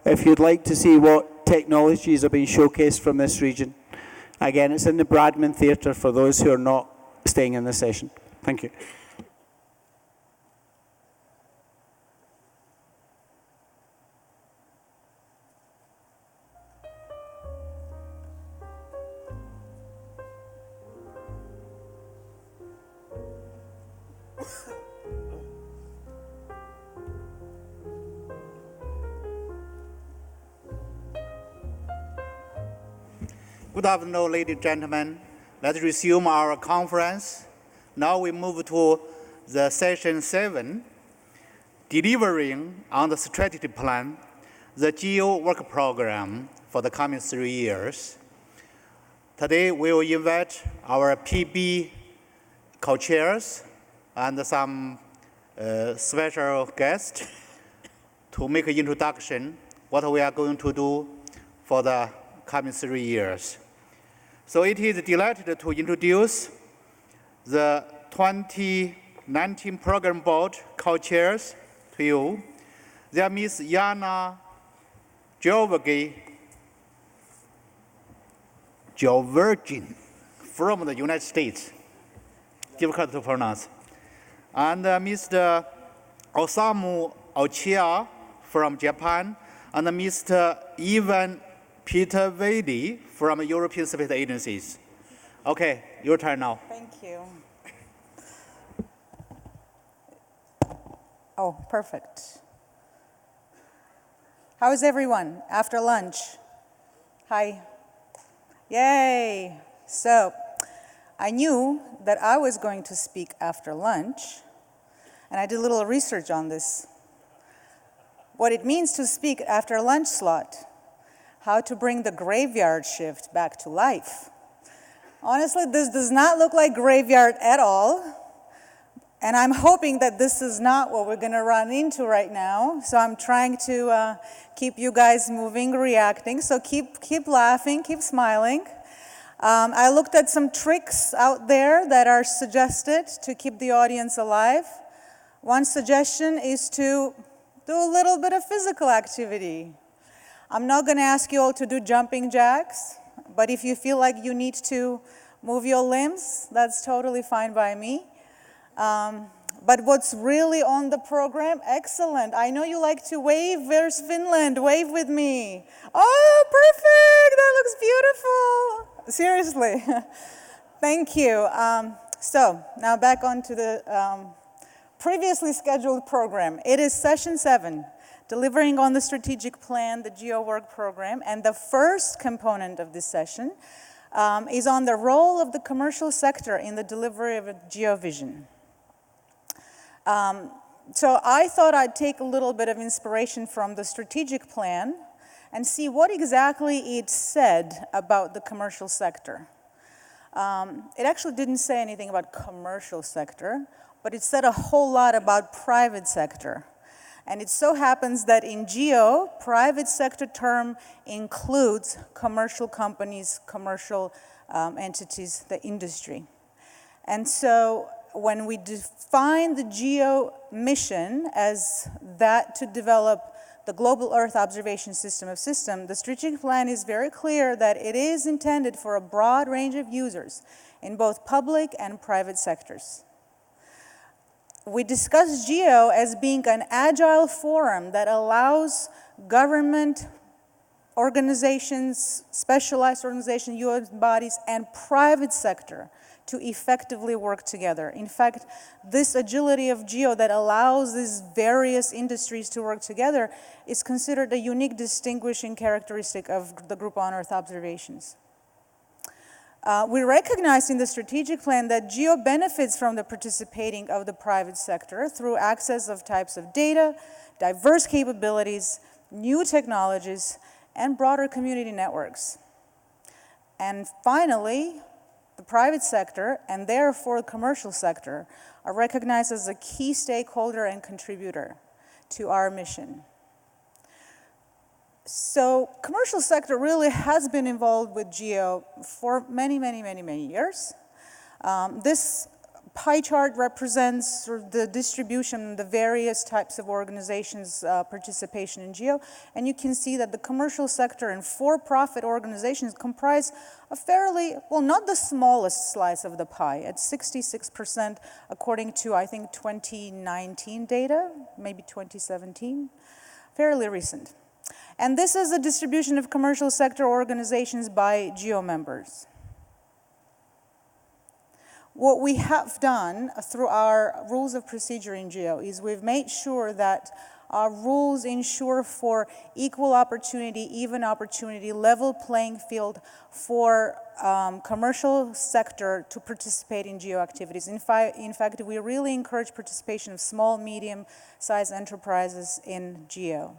if you'd like to see what technologies are being showcased from this region. Again, it's in the Bradman Theatre for those who are not staying in this session. Thank you. Good afternoon, ladies and gentlemen. Let's resume our conference. Now we move to the session 7, delivering on the strategic plan, the Geo Work Program for the coming 3 years. Today we will invite our PB co-chairs and some special guests to make an introduction what we are going to do for the coming 3 years. So it is delighted to introduce the 2019 Program Board co-chairs to you. They are Ms. Yana Georgin from the United States, difficult to pronounce, and Mr. Osamu Ochiya from Japan, and Mr. Ivan Peter Vedi from European Space Agencies. Okay, your turn now. Thank you. Oh, perfect. How is everyone after lunch? Hi. Yay. So, I knew that I was going to speak after lunch, and I did a little research on this. What it means to speak after a lunch slot. How to bring the graveyard shift back to life. Honestly, this does not look like graveyard at all. And I'm hoping that this is not what we're going to run into right now. So I'm trying to keep you guys moving, reacting. So keep laughing, keep smiling. I looked at some tricks out there that are suggested to keep the audience alive. One suggestion is to do a little bit of physical activity. I'm not going to ask you all to do jumping jacks, but if you feel like you need to move your limbs, that's totally fine by me. But what's really on the program? Excellent. I know you like to wave. Where's Finland? Wave with me. Oh, perfect. That looks beautiful. Seriously. Thank you. So now back onto the previously scheduled program. It is session 7. Delivering on the strategic plan, the Geo Work Program, and the first component of this session is on the role of the commercial sector in the delivery of a GeoVision. So I thought I'd take a little bit of inspiration from the strategic plan and see what exactly it said about the commercial sector. It actually didn't say anything about commercial sector, but it said a whole lot about private sector. And it so happens that in GEO, private sector term includes commercial companies, commercial entities, the industry. And so when we define the GEO mission as that to develop the global Earth observation system of systems, the strategic plan is very clear that it is intended for a broad range of users in both public and private sectors. We discuss GEO as being an agile forum that allows government organizations, specialized organizations, UN bodies, and private sector to effectively work together. In fact, this agility of GEO that allows these various industries to work together is considered a unique distinguishing characteristic of the Group on Earth observations. We recognize in the strategic plan that GEO benefits from the participating of the private sector through access of types of data, diverse capabilities, new technologies, and broader community networks. And finally, the private sector, and therefore the commercial sector, are recognized as a key stakeholder and contributor to our mission. So commercial sector really has been involved with GEO for many years. This pie chart represents sort of the distribution, the various types of organizations' participation in GEO. And you can see that the commercial sector and for-profit organizations comprise a fairly, well, not the smallest slice of the pie, at 66% according to, I think, 2019 data, maybe 2017, fairly recent. And this is a distribution of commercial sector organizations by GEO members. What we have done through our rules of procedure in GEO is we've made sure that our rules ensure for equal opportunity, even opportunity, level playing field for commercial sector to participate in GEO activities. In fact, we really encourage participation of small, medium-sized enterprises in GEO.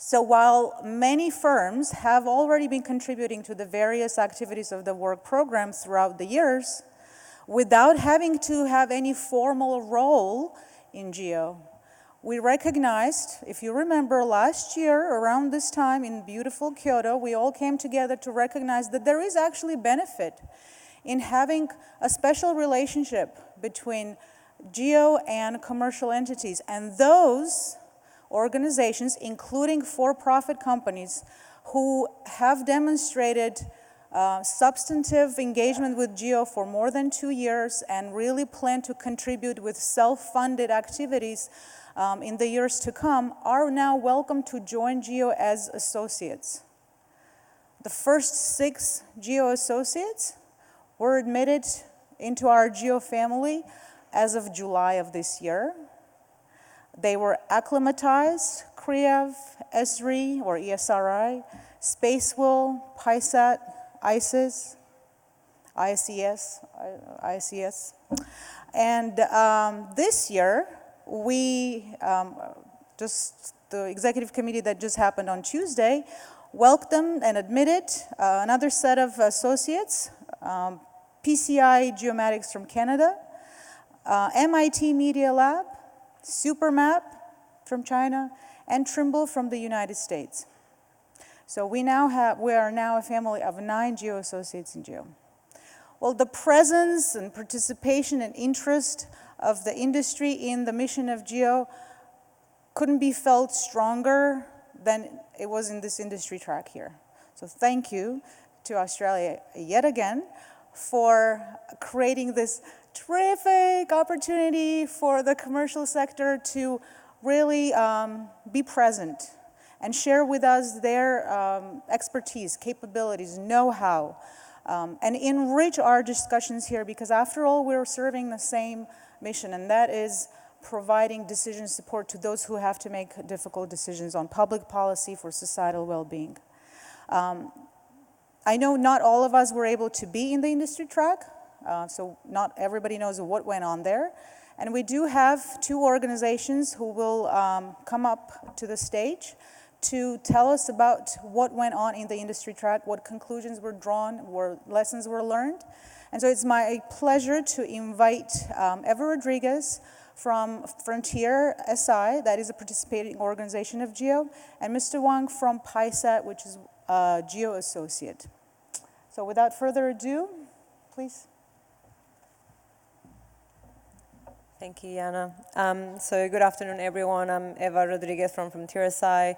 So while many firms have already been contributing to the various activities of the work program throughout the years, without having to have any formal role in GEO, we recognized, if you remember last year around this time in beautiful Kyoto, we all came together to recognize that there is actually benefit in having a special relationship between GEO and commercial entities, and those organizations, including for-profit companies, who have demonstrated substantive engagement with GEO for more than 2 years and really plan to contribute with self-funded activities in the years to come, are now welcome to join GEO as associates. The first 6 GEO associates were admitted into our GEO family as of July of this year. They were acclimatized, CREAV, ESRI or ESRI, Spacewell, PISAT, ISIS, ICS. And this year, we, the executive committee that just happened on Tuesday, welcomed and admitted another set of associates, PCI Geomatics from Canada, MIT Media Lab, Supermap from China, and Trimble from the United States. So we are now a family of 9 GEO associates in GEO. Well, the presence and participation and interest of the industry in the mission of GEO couldn't be felt stronger than it was in this industry track here. So thank you to Australia yet again for creating this terrific opportunity for the commercial sector to really be present and share with us their expertise, capabilities, know-how, and enrich our discussions here, because after all, we're serving the same mission, and that is providing decision support to those who have to make difficult decisions on public policy for societal well-being. I know not all of us were able to be in the industry track, so not everybody knows what went on there. And we do have 2 organizations who will come up to the stage to tell us about what went on in the industry track, what conclusions were drawn, what lessons were learned. And so it's my pleasure to invite Eva Rodriguez from Frontier SI, that is a participating organization of GEO, and Mr. Wang from PISAT, which is a GEO associate. So without further ado, please. Thank you, Yana. So good afternoon, everyone. I'm Eva Rodriguez from Frontier SI,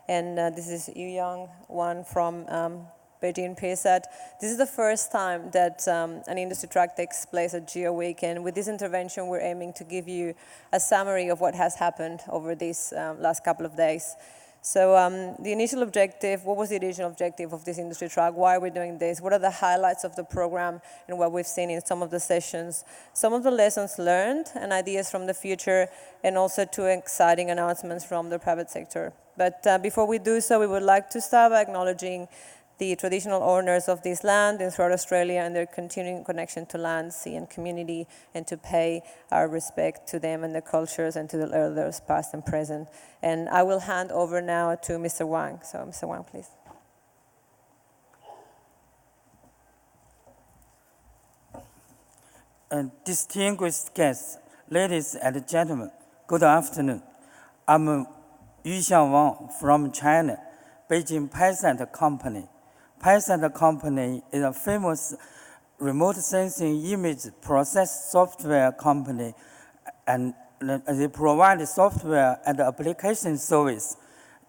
and this is Yu Yang Wan from Beijing PSAT. This is the first time that an industry track takes place at GEO Week, and with this intervention, we're aiming to give you a summary of what has happened over these last couple of days. So the initial objective, what was the original objective of this industry track? Why are we doing this? What are the highlights of the program and what we've seen in some of the sessions? Some of the lessons learned and ideas from the future, and also 2 exciting announcements from the private sector. But before we do so, we would like to start by acknowledging the traditional owners of this land and throughout Australia and their continuing connection to land, sea, and community, and to pay our respect to them and their cultures and to the elders past and present. And I will hand over now to Mr. Wang. So Mr. Wang, please. Distinguished guests, ladies and gentlemen, good afternoon. I'm Yu Xiang Wang from China, Beijing PISAT Company. PISAT Company is a famous remote sensing image process software company, and they provide software and application service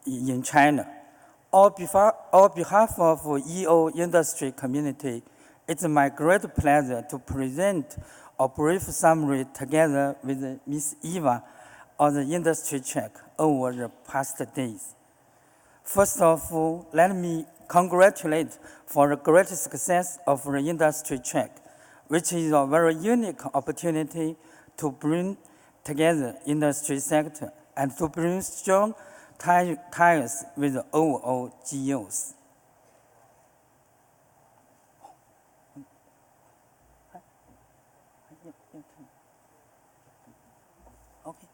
in China. On behalf of EO industry community, it's my great pleasure to present a brief summary together with Ms. Eva on the industry track over the past days. First of all, let me congratulate for the great success of the industry track, which is a very unique opportunity to bring together industry sector and to bring strong ties with the overall GEOs. Okay.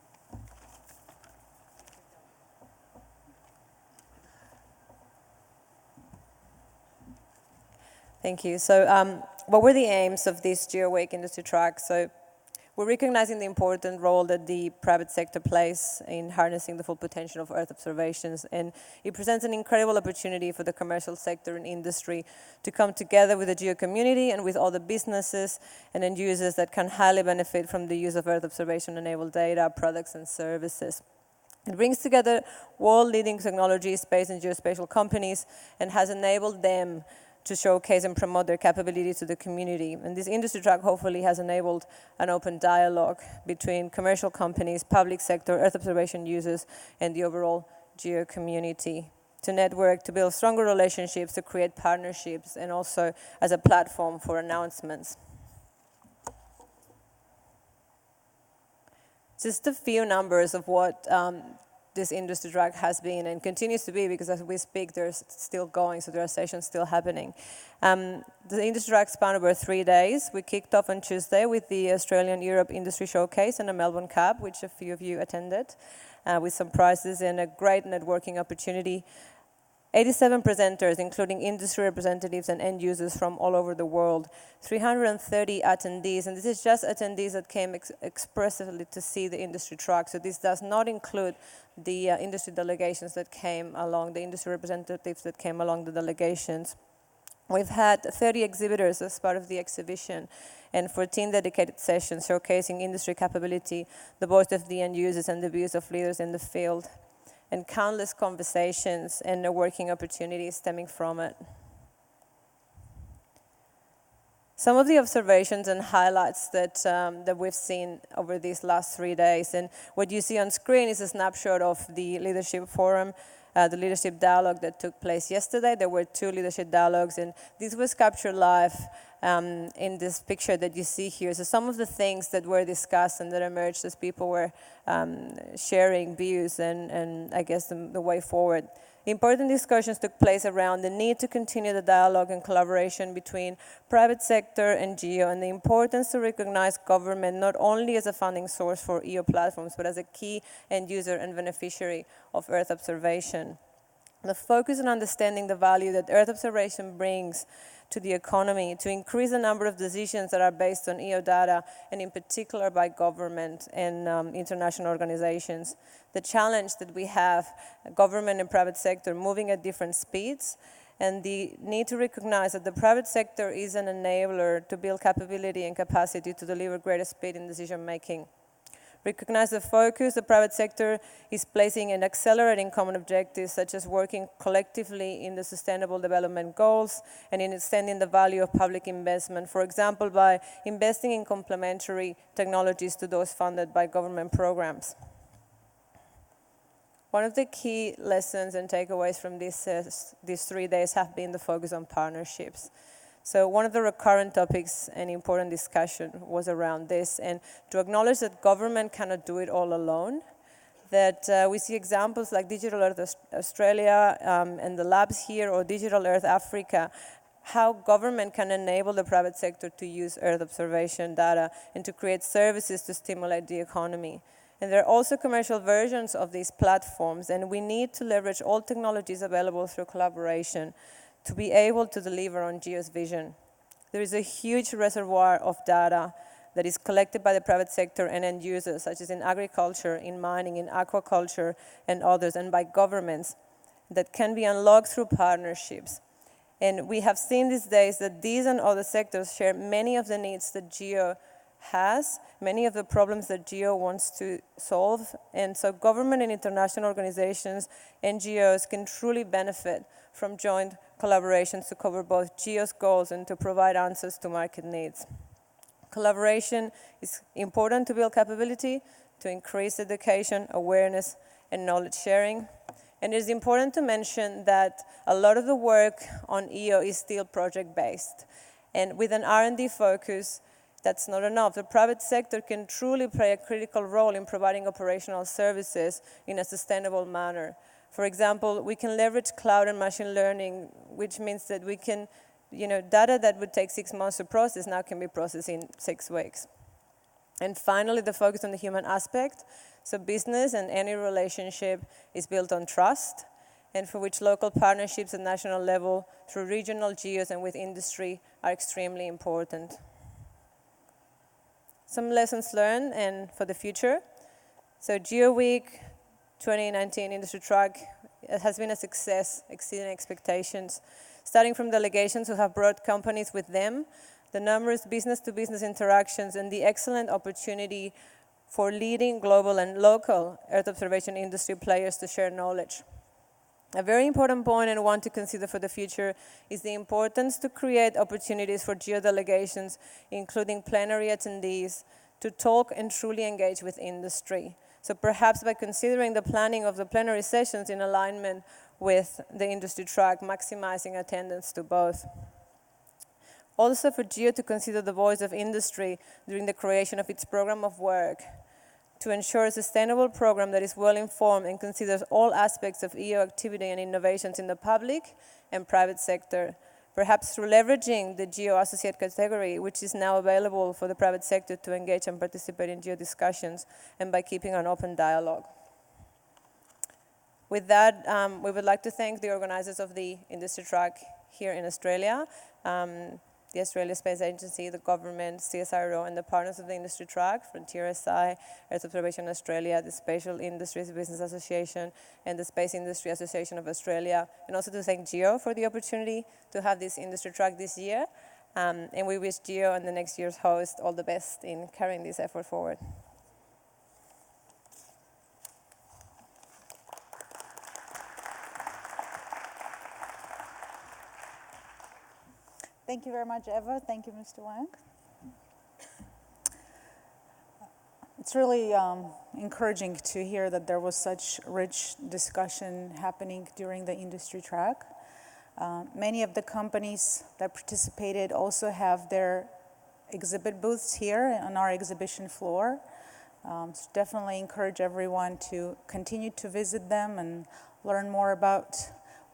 Thank you. So what were the aims of this Geo Week industry track? So we're recognizing the important role that the private sector plays in harnessing the full potential of Earth observations, and it presents an incredible opportunity for the commercial sector and industry to come together with the geo community and with all the businesses and end users that can highly benefit from the use of Earth observation-enabled data, products and services. It brings together world-leading technology, space and geospatial companies, and has enabled them to showcase and promote their capability to the community. And this industry track hopefully has enabled an open dialogue between commercial companies, public sector, Earth observation users, and the overall geo community to network, to build stronger relationships, to create partnerships, and also as a platform for announcements. Just a few numbers of what this industry track has been and continues to be, because as we speak, they're still going, so there are sessions still happening. The industry track spanned over 3 days. We kicked off on Tuesday with the Australian Europe Industry Showcase and a Melbourne Cup, which a few of you attended, with some prizes and a great networking opportunity. 87 presenters, including industry representatives and end users from all over the world, 330 attendees, and this is just attendees that came expressively to see the industry track, so this does not include the industry delegations that came along, the industry representatives that came along the delegations. We've had 30 exhibitors as part of the exhibition and 14 dedicated sessions showcasing industry capability, the voice of the end users and the views of leaders in the field, and countless conversations and networking opportunities stemming from it. Some of the observations and highlights that we've seen over these last 3 days, and what you see on screen is a snapshot of the leadership forum, the leadership dialogue that took place yesterday. There were 2 leadership dialogues, and this was captured live in this picture that you see here. So some of the things that were discussed and that emerged as people were sharing views and I guess the way forward. Important discussions took place around the need to continue the dialogue and collaboration between private sector and GEO, and the importance to recognize government not only as a funding source for EO platforms, but as a key end user and beneficiary of Earth observation. The focus on understanding the value that Earth observation brings to the economy, to increase the number of decisions that are based on EO data, and in particular by government and international organizations. The challenge that we have, government and private sector moving at different speeds, and the need to recognize that the private sector is an enabler to build capability and capacity to deliver greater speed in decision making. Recognize the focus the private sector is placing in accelerating common objectives, such as working collectively in the Sustainable Development Goals and in extending the value of public investment, for example, by investing in complementary technologies to those funded by government programs. One of the key lessons and takeaways from these 3 days have been the focus on partnerships. So one of the recurrent topics and important discussion was around this, and to acknowledge that government cannot do it all alone, that we see examples like Digital Earth Australia and the labs here, or Digital Earth Africa, how government can enable the private sector to use Earth observation data and to create services to stimulate the economy. And there are also commercial versions of these platforms, and we need to leverage all technologies available through collaboration to be able to deliver on GEO's vision. There is a huge reservoir of data that is collected by the private sector and end users, such as in agriculture, in mining, in aquaculture, and others, and by governments, that can be unlocked through partnerships. And we have seen these days that these and other sectors share many of the needs that GEO has, many of the problems that GEO wants to solve. And so government and international organizations, NGOs, can truly benefit from joint collaborations to cover both GEO's goals and to provide answers to market needs. Collaboration is important to build capability, to increase education, awareness, and knowledge sharing. And it is important to mention that a lot of the work on EO is still project-based. And with an R&D focus, that's not enough. The private sector can truly play a critical role in providing operational services in a sustainable manner. For example, we can leverage cloud and machine learning, which means that we can, data that would take 6 months to process now can be processed in 6 weeks. And finally, the focus on the human aspect. So business and any relationship is built on trust, and for which local partnerships at national level through regional GEOs and with industry are extremely important. Some lessons learned and for the future. So GEO Week 2019 Industry Track has been a success, exceeding expectations. Starting from delegations who have brought companies with them, the numerous business-to-business interactions, and the excellent opportunity for leading global and local Earth observation industry players to share knowledge. A very important point and one to consider for the future is the importance to create opportunities for GEO delegations, including plenary attendees, to talk and truly engage with industry. So perhaps by considering the planning of the plenary sessions in alignment with the industry track, maximizing attendance to both. Also for GEO to consider the voice of industry during the creation of its program of work, to ensure a sustainable program that is well-informed and considers all aspects of EO activity and innovations in the public and private sector, perhaps through leveraging the GEO Associate category, which is now available for the private sector to engage and participate in GEO discussions, and by keeping an open dialogue. With that, we would like to thank the organizers of the industry track here in Australia, the Australia Space Agency, the government, CSIRO, and the partners of the industry track, Frontier SI, Earth Observation Australia, the Spatial Industries Business Association, and the Space Industry Association of Australia, and also to thank GEO for the opportunity to have this industry track this year. And we wish GEO and the next year's host all the best in carrying this effort forward. Thank you very much, Eva. Thank you, Mr. Wang. It's really encouraging to hear that there was such rich discussion happening during the industry track. Many of the companies that participated also have their exhibit booths here on our exhibition floor. So definitely encourage everyone to continue to visit them and learn more about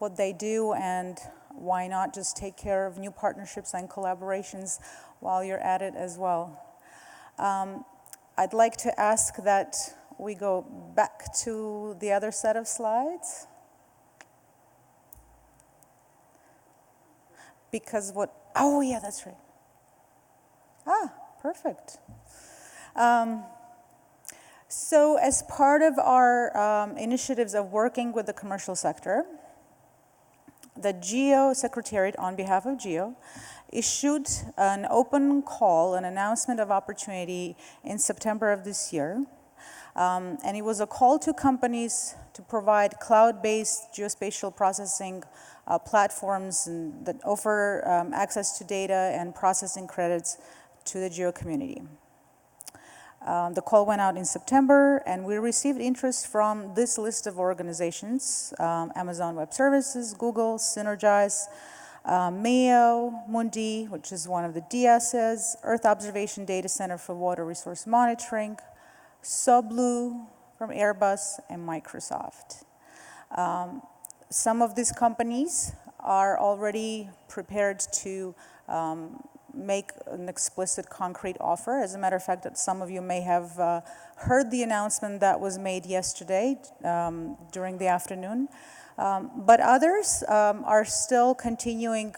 what they do, and why not just take care of new partnerships and collaborations while you're at it as well. I'd like to ask that we go back to the other set of slides. Because oh yeah, that's right. Ah, perfect. So as part of our initiatives of working with the commercial sector, the GEO Secretariat, on behalf of GEO, issued an open call, an announcement of opportunity in September of this year. And it was a call to companies to provide cloud-based geospatial processing platforms that offer access to data and processing credits to the GEO community. The call went out in September, and we received interest from this list of organizations: Amazon Web Services, Google, Synergize, Mayo, Mundi, which is one of the DSs, Earth Observation Data Center for Water Resource Monitoring, Soblu from Airbus, and Microsoft. Some of these companies are already prepared to make an explicit concrete offer. As a matter of fact, that some of you may have heard the announcement that was made yesterday during the afternoon. But others are still continuing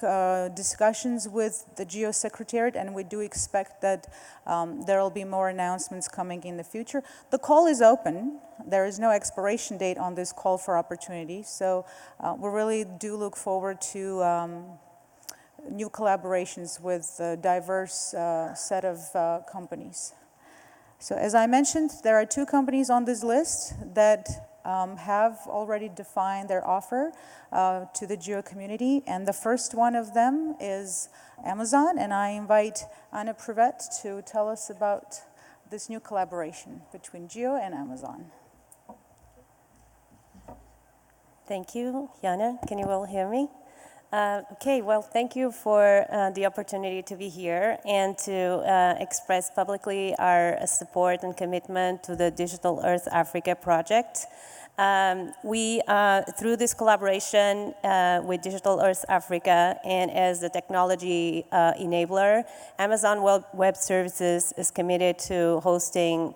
discussions with the GEO Secretariat, and we do expect that there will be more announcements coming in the future. The call is open. There is no expiration date on this call for opportunity, so we really do look forward to new collaborations with a diverse set of companies. So as I mentioned, there are 2 companies on this list that have already defined their offer to the GEO community, and the first one of them is Amazon, and I invite Anna Privet to tell us about this new collaboration between GEO and Amazon. Thank you, Jana. Can you all hear me? Okay, well, thank you for the opportunity to be here and to express publicly our support and commitment to the Digital Earth Africa project. Through this collaboration with Digital Earth Africa and as the technology enabler, Amazon Web Services is committed to hosting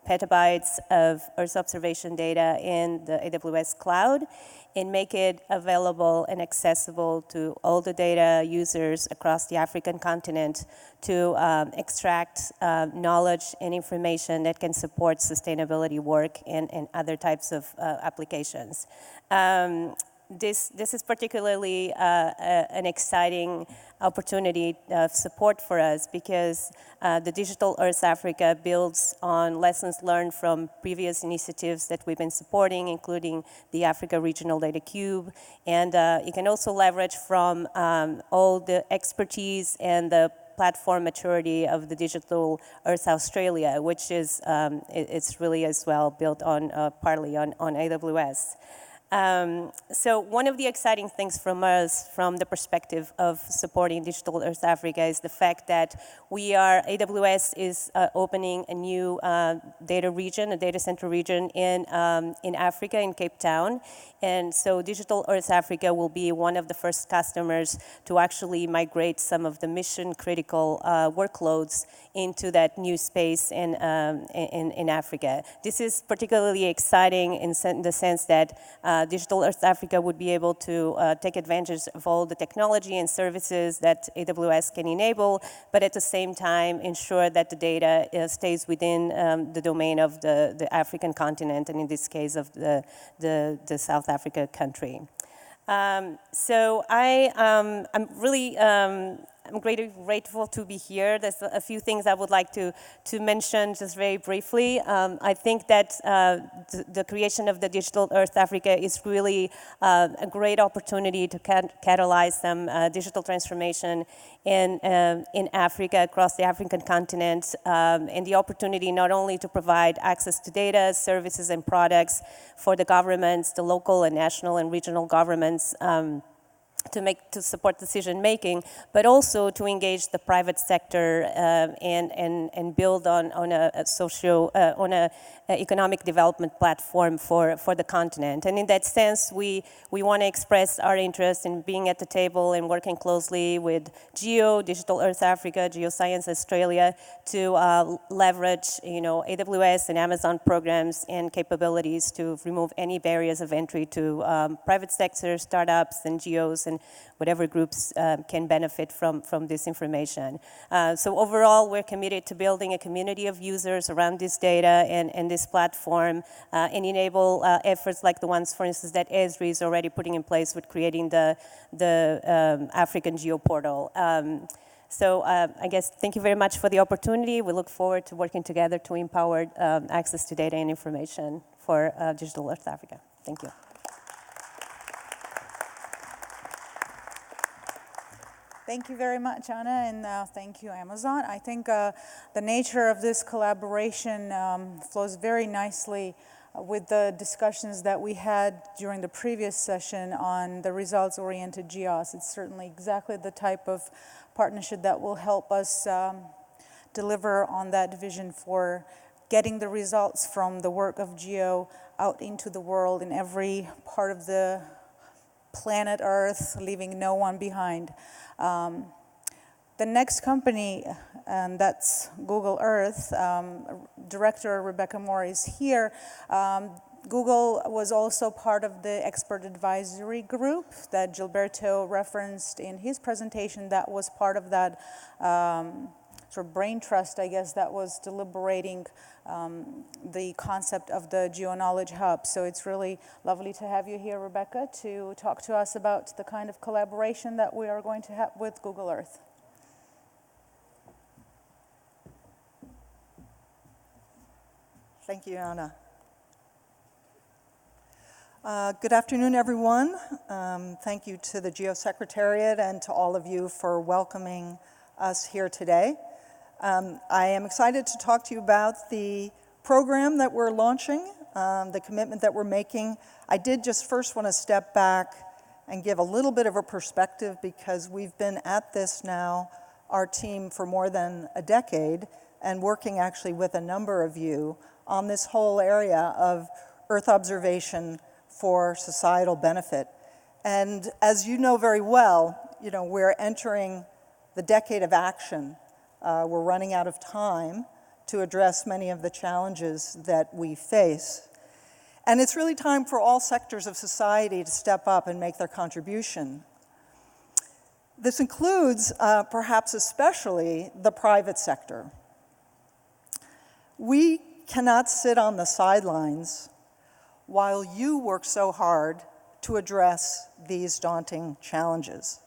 petabytes of Earth observation data in the AWS cloud and make it available and accessible to all the data users across the African continent to extract knowledge and information that can support sustainability work and other types of applications. This is particularly an exciting opportunity of support for us because the Digital Earth Africa builds on lessons learned from previous initiatives that we've been supporting, including the Africa Regional Data Cube, and you can also leverage from all the expertise and the platform maturity of the Digital Earth Australia, which is it's really as well built on partly on AWS. So one of the exciting things from us, from the perspective of supporting Digital Earth Africa, is the fact that AWS is opening a new data region, a data center region in Africa, in Cape Town. And so Digital Earth Africa will be one of the first customers to actually migrate some of the mission critical workloads into that new space in Africa. This is particularly exciting in the sense that Digital Earth Africa would be able to take advantage of all the technology and services that AWS can enable, but at the same time ensure that the data stays within the domain of the African continent, and in this case of the South Africa country. So I'm really I'm grateful to be here. There's a few things I would like to mention just very briefly. I think that the creation of the Digital Earth Africa is really a great opportunity to catalyze some digital transformation in Africa, across the African continent, and the opportunity not only to provide access to data, services, and products for the governments, the local and national and regional governments, to support decision making, but also to engage the private sector and build on a economic development platform for the continent. And in that sense, we want to express our interest in being at the table and working closely with GEO, Digital Earth Africa, Geoscience Australia, to leverage AWS and Amazon programs and capabilities to remove any barriers of entry to private sector, startups, and GEOs, and whatever groups can benefit from this information. So overall, we're committed to building a community of users around this data and this platform, and enable efforts like the ones, for instance, that Esri is already putting in place with creating the African Geo portal. So I guess thank you very much for the opportunity. We look forward to working together to empower access to data and information for Digital Earth Africa. Thank you. Thank you very much, Anna, and thank you, Amazon. I think the nature of this collaboration flows very nicely with the discussions that we had during the previous session on the results-oriented GEOS. It's certainly exactly the type of partnership that will help us deliver on that vision for getting the results from the work of GEO out into the world in every part of the planet Earth, leaving no one behind. The next company, and that's Google Earth, Director Rebecca Moore is here. Google was also part of the expert advisory group that Gilberto referenced in his presentation that was part of that sort of brain trust, I guess, that was deliberating the concept of the GeoKnowledge Hub. So it's really lovely to have you here, Rebecca, to talk to us about the kind of collaboration that we are going to have with Google Earth. Thank you, Anna. Good afternoon, everyone. Thank you to the GEO Secretariat and to all of you for welcoming us here today. I am excited to talk to you about the program that we're launching, the commitment that we're making. I did just first want to step back and give a little bit of a perspective because we've been at this now, our team, for more than a decade and working actually with a number of you on this whole area of Earth observation for societal benefit. And as you know very well, we're entering the decade of action. We're running out of time to address many of the challenges that we face. And it's really time for all sectors of society to step up and make their contribution. This includes, perhaps especially, the private sector. We cannot sit on the sidelines while you work so hard to address these daunting challenges.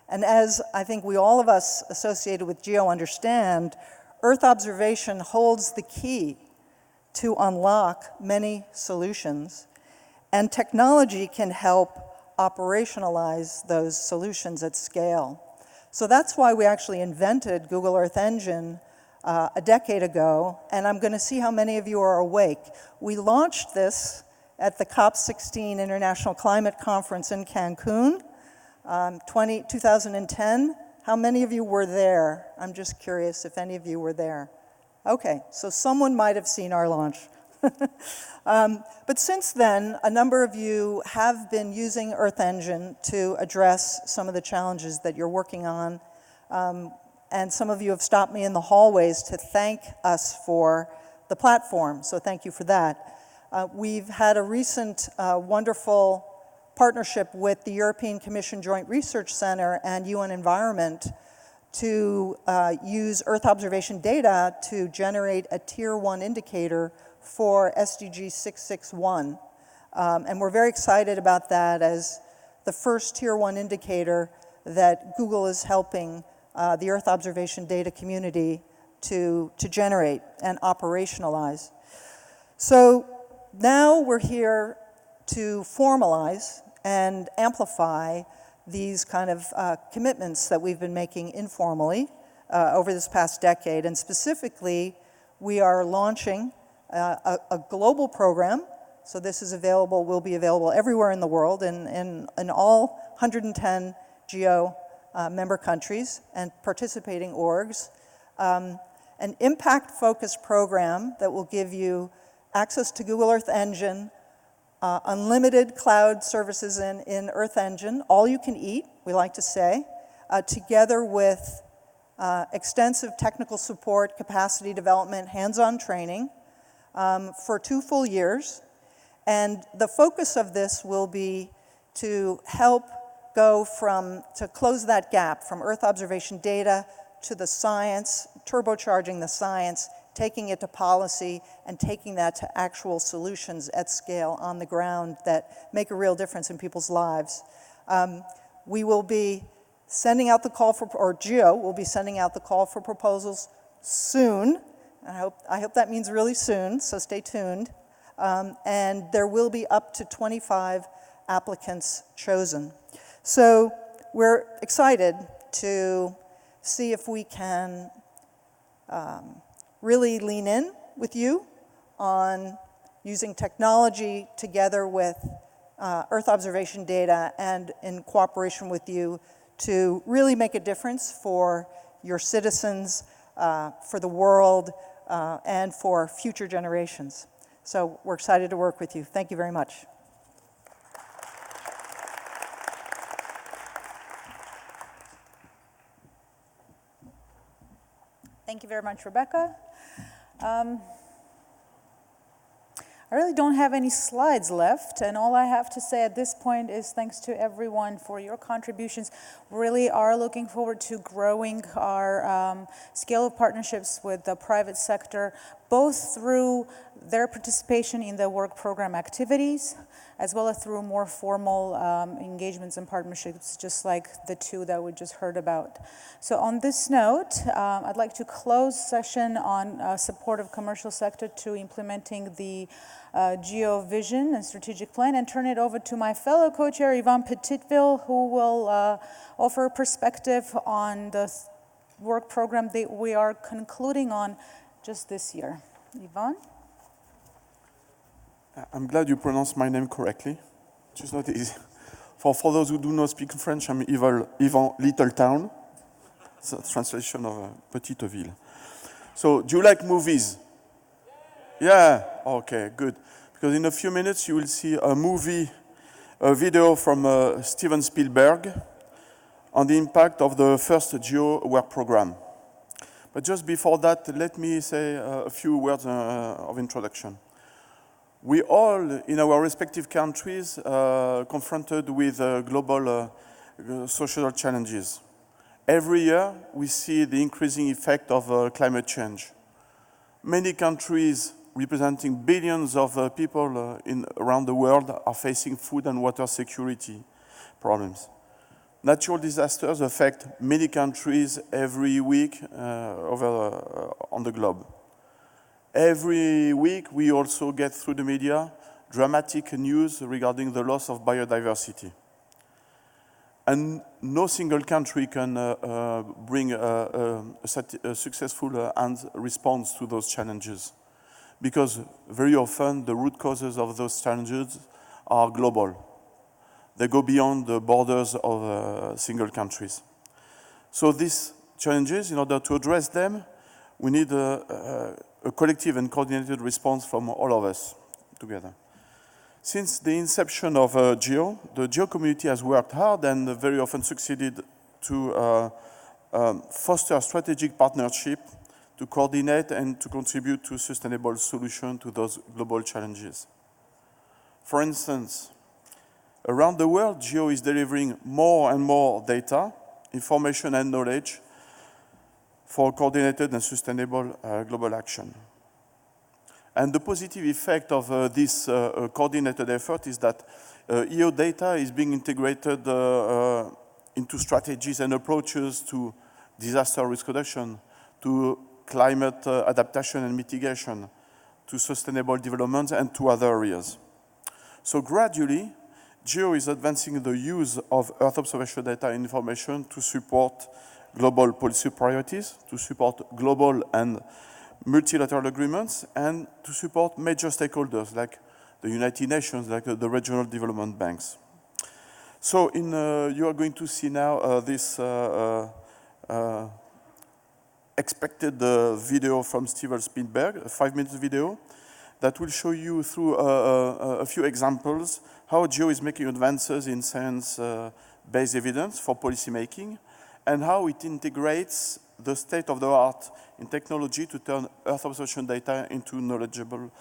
And as I think we all of us associated with GEO understand, Earth observation holds the key to unlock many solutions, and technology can help operationalize those solutions at scale. So that's why we actually invented Google Earth Engine a decade ago, and I'm going to see how many of you are awake. We launched this at the COP16 International Climate Conference in Cancun, 2010. How many of you were there? I'm just curious if any of you were there. Okay, so someone might have seen our launch. But since then, a number of you have been using Earth Engine to address some of the challenges that you're working on. And some of you have stopped me in the hallways to thank us for the platform, so thank you for that. We've had a recent wonderful partnership with the European Commission Joint Research Center and UN Environment to use Earth observation data to generate a Tier 1 indicator for SDG 661. And we're very excited about that as the first Tier 1 indicator that Google is helping the Earth observation data community to generate and operationalize. So now we're here to formalize and amplify these kind of commitments that we've been making informally over this past decade. And specifically, we are launching a global program. So this is available, will be available everywhere in the world in all 110 GEO member countries and participating orgs. An impact-focused program that will give you access to Google Earth Engine, unlimited cloud services in Earth Engine, all you can eat, we like to say, together with extensive technical support, capacity development, hands-on training for 2 full years. And the focus of this will be to help to close that gap from Earth observation data to the science, turbocharging the science, taking it to policy, and taking that to actual solutions at scale on the ground that make a real difference in people's lives. We will be sending out the call for, or GEO will be sending out the call for proposals soon. I hope that means really soon, so stay tuned. And there will be up to 25 applicants chosen. So we're excited to see if we can really lean in with you on using technology together with Earth observation data and in cooperation with you to really make a difference for your citizens, for the world, and for future generations. So we're excited to work with you. Thank you very much. Thank you very much, Rebecca. I really don't have any slides left, and all I have to say at this point is thanks to everyone for your contributions. We really are looking forward to growing our scale of partnerships with the private sector, both through their participation in the work program activities, as well as through more formal engagements and partnerships, just like the two that we just heard about. So on this note, I'd like to close session on support of commercial sector to implementing the GEO vision and strategic plan, and turn it over to my fellow co-chair, Yvonne Petitville, who will offer a perspective on the work program that we are concluding on just this year. Yvonne? I'm glad you pronounced my name correctly, which is not easy. For those who do not speak French, I'm Yvan Little Town. It's a translation of Petite Ville. So, do you like movies? Yeah? Okay, good. Because in a few minutes you will see a video from Steven Spielberg on the impact of the first Geo Work Program. But just before that, let me say a few words of introduction. We all, in our respective countries, confronted with global social challenges. Every year, we see the increasing effect of climate change. Many countries, representing billions of people around the world, are facing food and water security problems. Natural disasters affect many countries every week on the globe. Every week, we also get through the media dramatic news regarding the loss of biodiversity. And no single country can bring a successful response to those challenges, because very often the root causes of those challenges are global. They go beyond the borders of single countries. So these challenges, in order to address them, we need a collective and coordinated response from all of us together. Since the inception of GEO, the GEO community has worked hard and very often succeeded to foster strategic partnership, to coordinate and to contribute to sustainable solutions to those global challenges. For instance, around the world, GEO is delivering more and more data, information and knowledge for coordinated and sustainable global action. And the positive effect of this coordinated effort is that EO data is being integrated into strategies and approaches to disaster risk reduction, to climate adaptation and mitigation, to sustainable development, and to other areas. So gradually, GEO is advancing the use of Earth observation data and information to support global policy priorities, to support global and multilateral agreements, and to support major stakeholders like the United Nations, like the regional development banks. So you are going to see now this expected video from Steven Spielberg, a 5-minute video that will show you through a few examples how GEO is making advances in science-based evidence for policymaking, and how it integrates the state-of-the-art in technology to turn Earth observation data into knowledgeable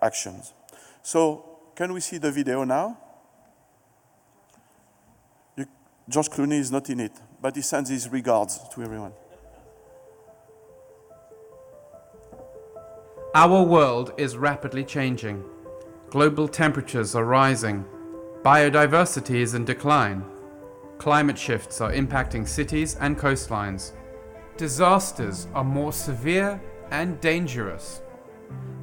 actions. So, can we see the video now? George Clooney is not in it, but he sends his regards to everyone. Our world is rapidly changing. Global temperatures are rising. Biodiversity is in decline. Climate shifts are impacting cities and coastlines. Disasters are more severe and dangerous.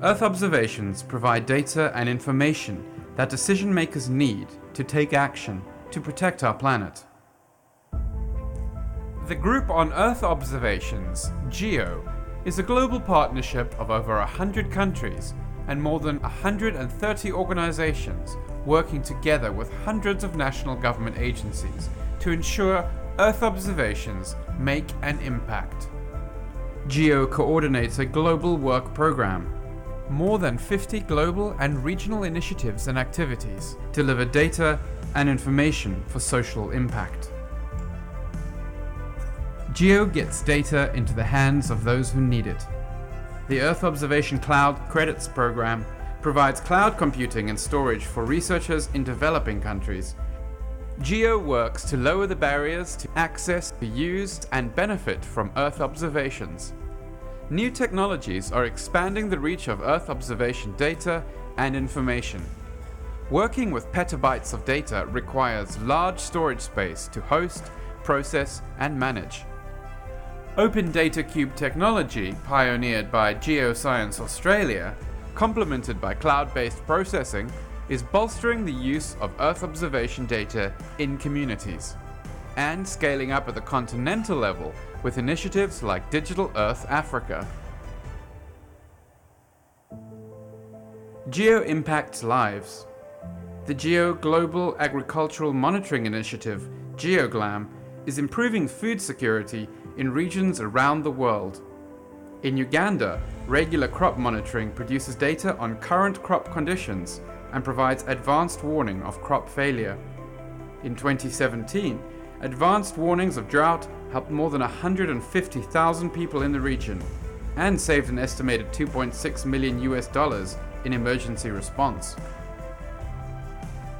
Earth observations provide data and information that decision makers need to take action to protect our planet. The Group on Earth Observations, GEO, is a global partnership of over 100 countries and more than 130 organizations working together with hundreds of national government agencies to ensure Earth observations make an impact. GEO coordinates a global work program. More than 50 global and regional initiatives and activities deliver data and information for social impact. GEO gets data into the hands of those who need it. The Earth Observation Cloud Credits Program provides cloud computing and storage for researchers in developing countries. GEO works to lower the barriers to access to use and benefit from Earth observations. New technologies are expanding the reach of Earth observation data and information. Working with petabytes of data requires large storage space to host, process, and manage. Open Data Cube technology, pioneered by Geoscience Australia, complemented by cloud-based processing, is bolstering the use of Earth observation data in communities, and scaling up at the continental level with initiatives like Digital Earth Africa. GEO impacts lives. The GEO Global Agricultural Monitoring Initiative, GEOGLAM, is improving food security in regions around the world. In Uganda, regular crop monitoring produces data on current crop conditions and provides advanced warning of crop failure. In 2017, advanced warnings of drought helped more than 150,000 people in the region and saved an estimated $2.6 million in emergency response.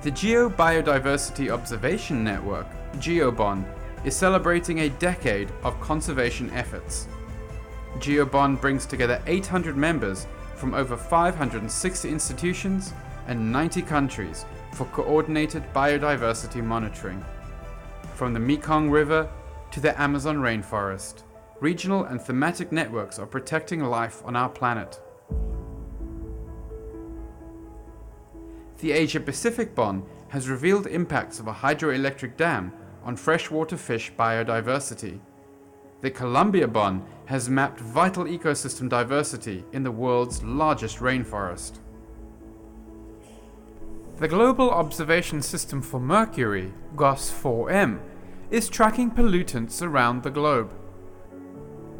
The Geo Biodiversity Observation Network, GeoBON, is celebrating a decade of conservation efforts. GeoBON brings together 800 members from over 560 institutions and 90 countries for coordinated biodiversity monitoring. From the Mekong River to the Amazon rainforest, regional and thematic networks are protecting life on our planet. The Asia-Pacific BON has revealed impacts of a hydroelectric dam on freshwater fish biodiversity. The Columbia BON has mapped vital ecosystem diversity in the world's largest rainforest. The Global Observation System for Mercury, GOS-4M, is tracking pollutants around the globe.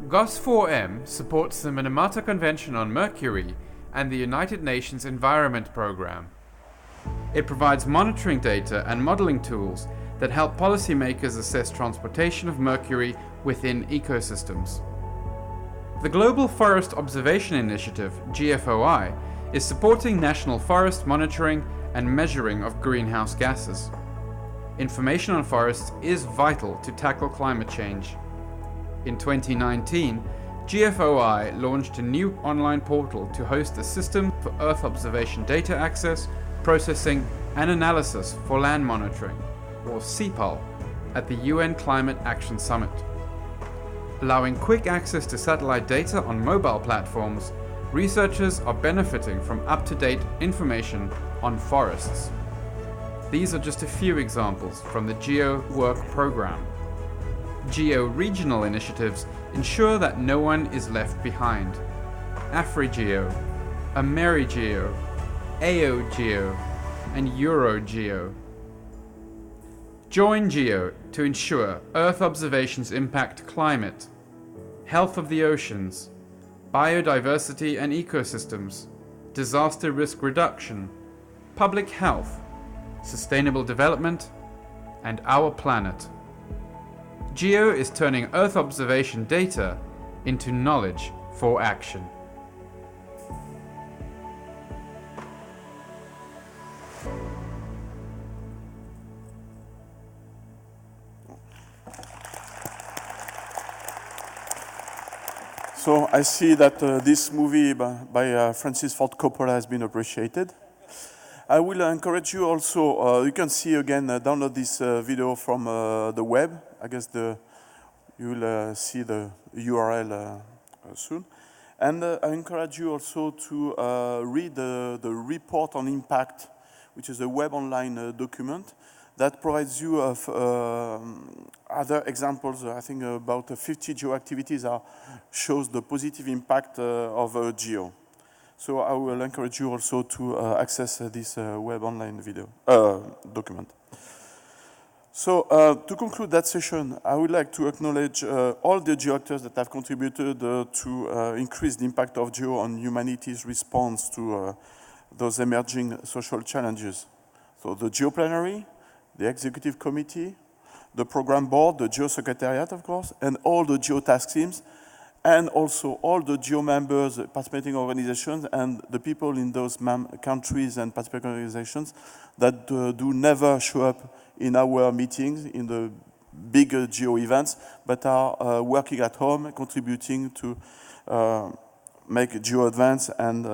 GOS-4M supports the Minamata Convention on Mercury and the United Nations Environment Program. It provides monitoring data and modeling tools that help policymakers assess transportation of mercury within ecosystems. The Global Forest Observation Initiative, GFOI, is supporting national forest monitoring and measuring of greenhouse gases. Information on forests is vital to tackle climate change. In 2019, GFOI launched a new online portal to host a system for Earth observation data access, processing, and analysis for land monitoring, or CPAL, at the UN Climate Action Summit. Allowing quick access to satellite data on mobile platforms, researchers are benefiting from up-to-date information on forests. These are just a few examples from the Geo Work Program. Geo-regional initiatives ensure that no one is left behind. AfriGeo, AmeriGeo, AOGeo, and EuroGeo. Join GEO to ensure Earth observations impact climate, health of the oceans, biodiversity and ecosystems, disaster risk reduction, public health, sustainable development, and our planet. GEO is turning Earth observation data into knowledge for action. So I see that this movie by Francis Ford Coppola has been appreciated. I will encourage you also, you can see again, download this video from the web. I guess you will see the URL soon. And I encourage you also to read the report on impact, which is a web online document that provides you other examples. I think about 50 geo activities shows the positive impact of GEO. So I will encourage you also to access this web online video document. So to conclude that session, I would like to acknowledge all the GEO actors that have contributed to increase the impact of GEO on humanity's response to those emerging social challenges. So the GEO Plenary, the Executive Committee, the Program Board, the GEO Secretariat, of course, and all the GEO task teams, and also all the GEO members, participating organizations, and the people in those countries and participating organizations that do never show up in our meetings, in the big GEO events, but are working at home, contributing to make GEO advance and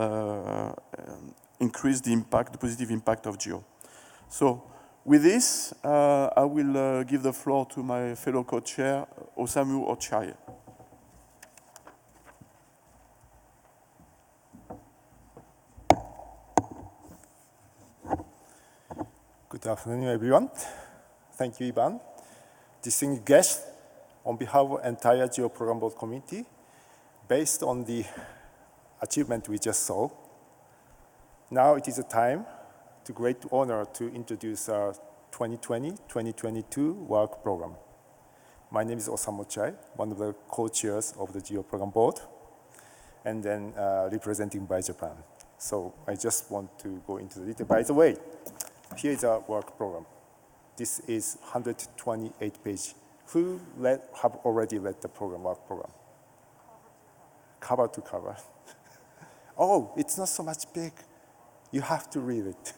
increase the impact, the positive impact of GEO. So with this, I will give the floor to my fellow co-chair, Osamu Ochaye. Good afternoon, everyone. Thank you, Ivan. Distinguished guests, on behalf of the entire GEO Program Board Committee, based on the achievement we just saw, now it is a time to great honor to introduce our 2020-2022 work program. My name is Osamu Ochaye, one of the co-chairs of the GEO Program Board, and then representing by Japan. So I just want to go into the detail. By the way, here is our work program. This is 128 pages. Who have already read the work program? Cover to cover. Oh, it's not so much big. You have to read it.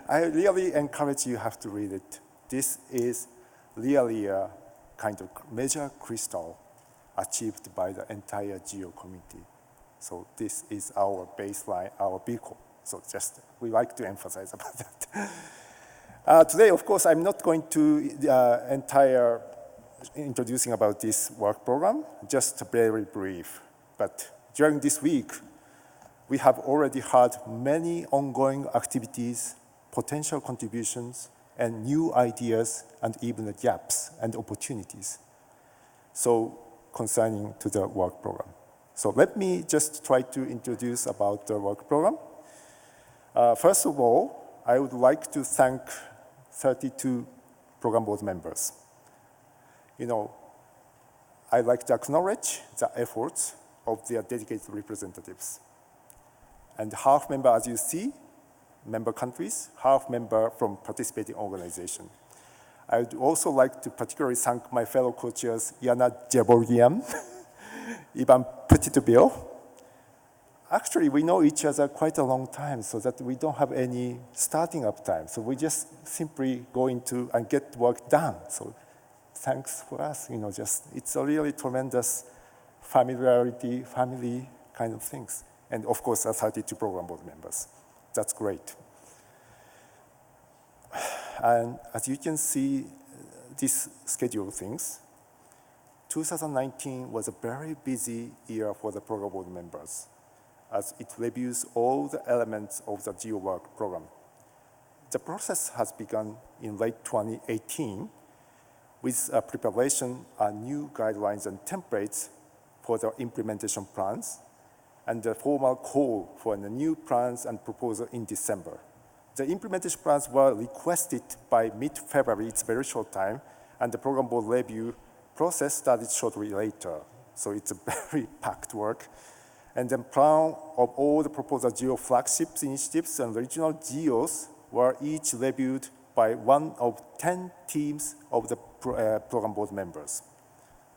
I really encourage you have to read it. This is really a kind of major crystal achieved by the entire GEO community. So this is our baseline, our vehicle. So just, we like to emphasize about that. Today, of course, I'm not going to introducing about this work program, just very brief. But during this week, we have already had many ongoing activities, potential contributions, and new ideas, and even the gaps and opportunities. So concerning to the work program. So let me just try to introduce about the work program. First of all, I would like to thank 32 program board members. You know, I'd like to acknowledge the efforts of their dedicated representatives. And half member, as you see, member countries, half member from participating organization. I would also like to particularly thank my fellow co-chairs, Yana Jaborgian, Ivan Petitbill. Actually, we know each other quite a long time, so that we don't have any starting up time. So we just simply go into and get work done. So thanks for us, you know, it's a really tremendous familiarity, family kind of things. And of course, 32 program board members. That's great. And as you can see, this schedule things, 2019 was a very busy year for the program board members, as it reviews all the elements of the Geo Work Program. The process has begun in late 2018 with preparation of new guidelines and templates for the implementation plans and the formal call for the new plans and proposal in December. The implementation plans were requested by mid-February, it's a very short time, and the program board review process started shortly later. So it's a very packed work. And then plan of all the proposed GEO flagships initiatives and regional GEOs were each reviewed by one of 10 teams of the program board members.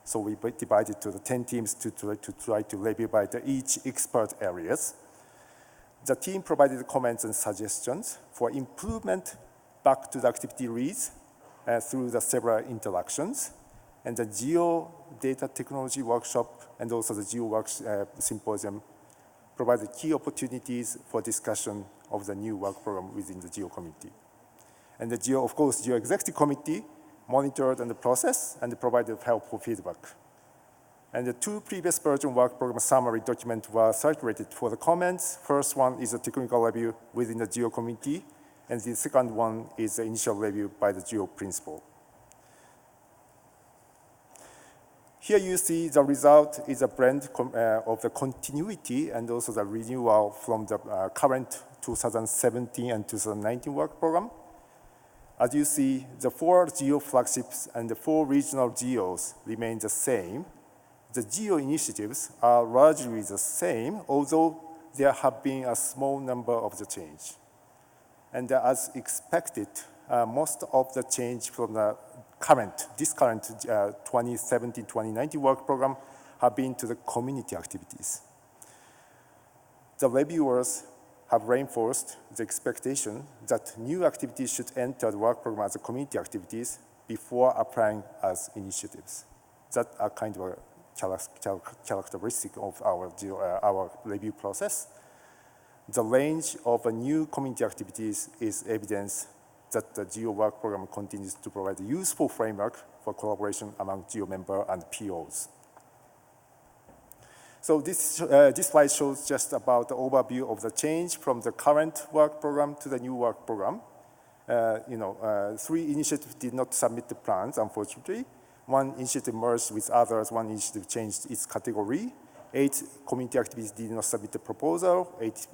So we divided to the 10 teams to try to review by each expert areas. The team provided comments and suggestions for improvement back to the activity leads through the several interactions. And the Geo Data Technology Workshop and also the Geo Work Symposium provided key opportunities for discussion of the new work program within the Geo committee. And the Geo, of course, Geo Executive Committee monitored the process and provided helpful feedback. And the two previous version work program summary documents were circulated for the comments. First one is a technical review within the Geo committee, and the second one is the initial review by the Geo principal. Here you see the result is a blend of the continuity and also the renewal from the current 2017 and 2019 work program. As you see, the 4 GEO flagships and the 4 regional GEOs remain the same. The GEO initiatives are largely the same, although there have been a small number of the change. And as expected, most of the change from the this current 2017-2019 work program have been to the community activities. The reviewers have reinforced the expectation that new activities should enter the work program as community activities before applying as initiatives. That are kind of a characteristic of our review process. The range of new community activities is evidence that the GEO Work Program continues to provide a useful framework for collaboration among GEO members and POs. So this slide shows just about the overview of the change from the current work program to the new work program. 3 initiatives did not submit the plans, unfortunately. 1 initiative merged with others, 1 initiative changed its category. 8 community activities did not submit the proposal. 8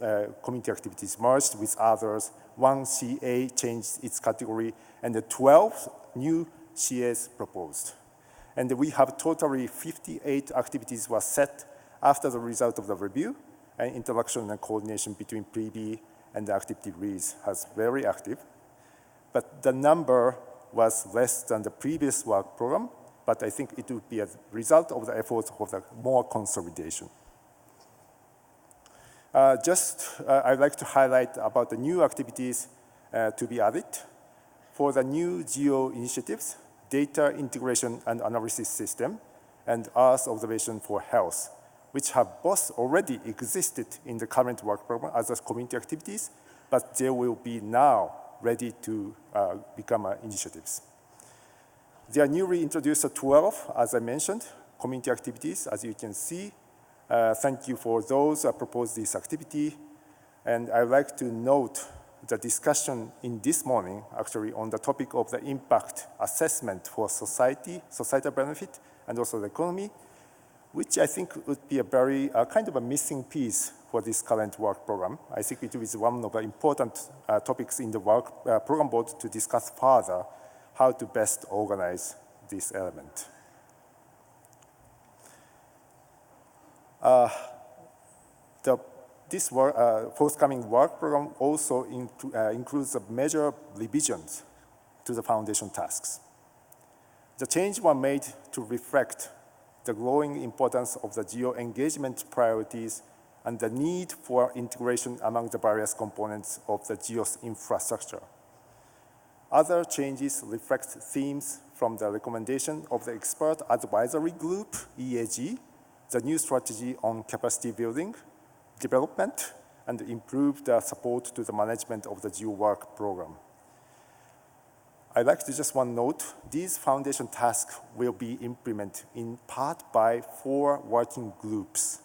community activities merged with others. 1 CA changed its category, and the 12 new CAs proposed. And we have totally 58 activities were set after the result of the review, and interaction and coordination between PB and the activity leads has very active. But the number was less than the previous work program, but I think it would be a result of the efforts of the more consolidation. I'd like to highlight about the new activities to be added. For the new GEO initiatives, data integration and analysis system, and Earth observation for health, which have both already existed in the current work program as community activities, but they will be now ready to become initiatives. They are newly introduced 12, as I mentioned, community activities, as you can see. Thank you for those who proposed this activity. And I'd like to note the discussion in this morning, actually, on the topic of the impact assessment for societal benefit, and also the economy, which I think would be a very kind of a missing piece for this current work program. I think it is one of the important topics in the work program board to discuss further how to best organize this element. This forthcoming work program also includes major revisions to the foundation tasks. The changes were made to reflect the growing importance of the GEO engagement priorities and the need for integration among the various components of the GEO's infrastructure. Other changes reflect themes from the recommendation of the Expert Advisory Group, EAG, the new strategy on capacity building, development, and improved support to the management of the GEO Work Program. I'd like to just one note, these foundation tasks will be implemented in part by 4 working groups.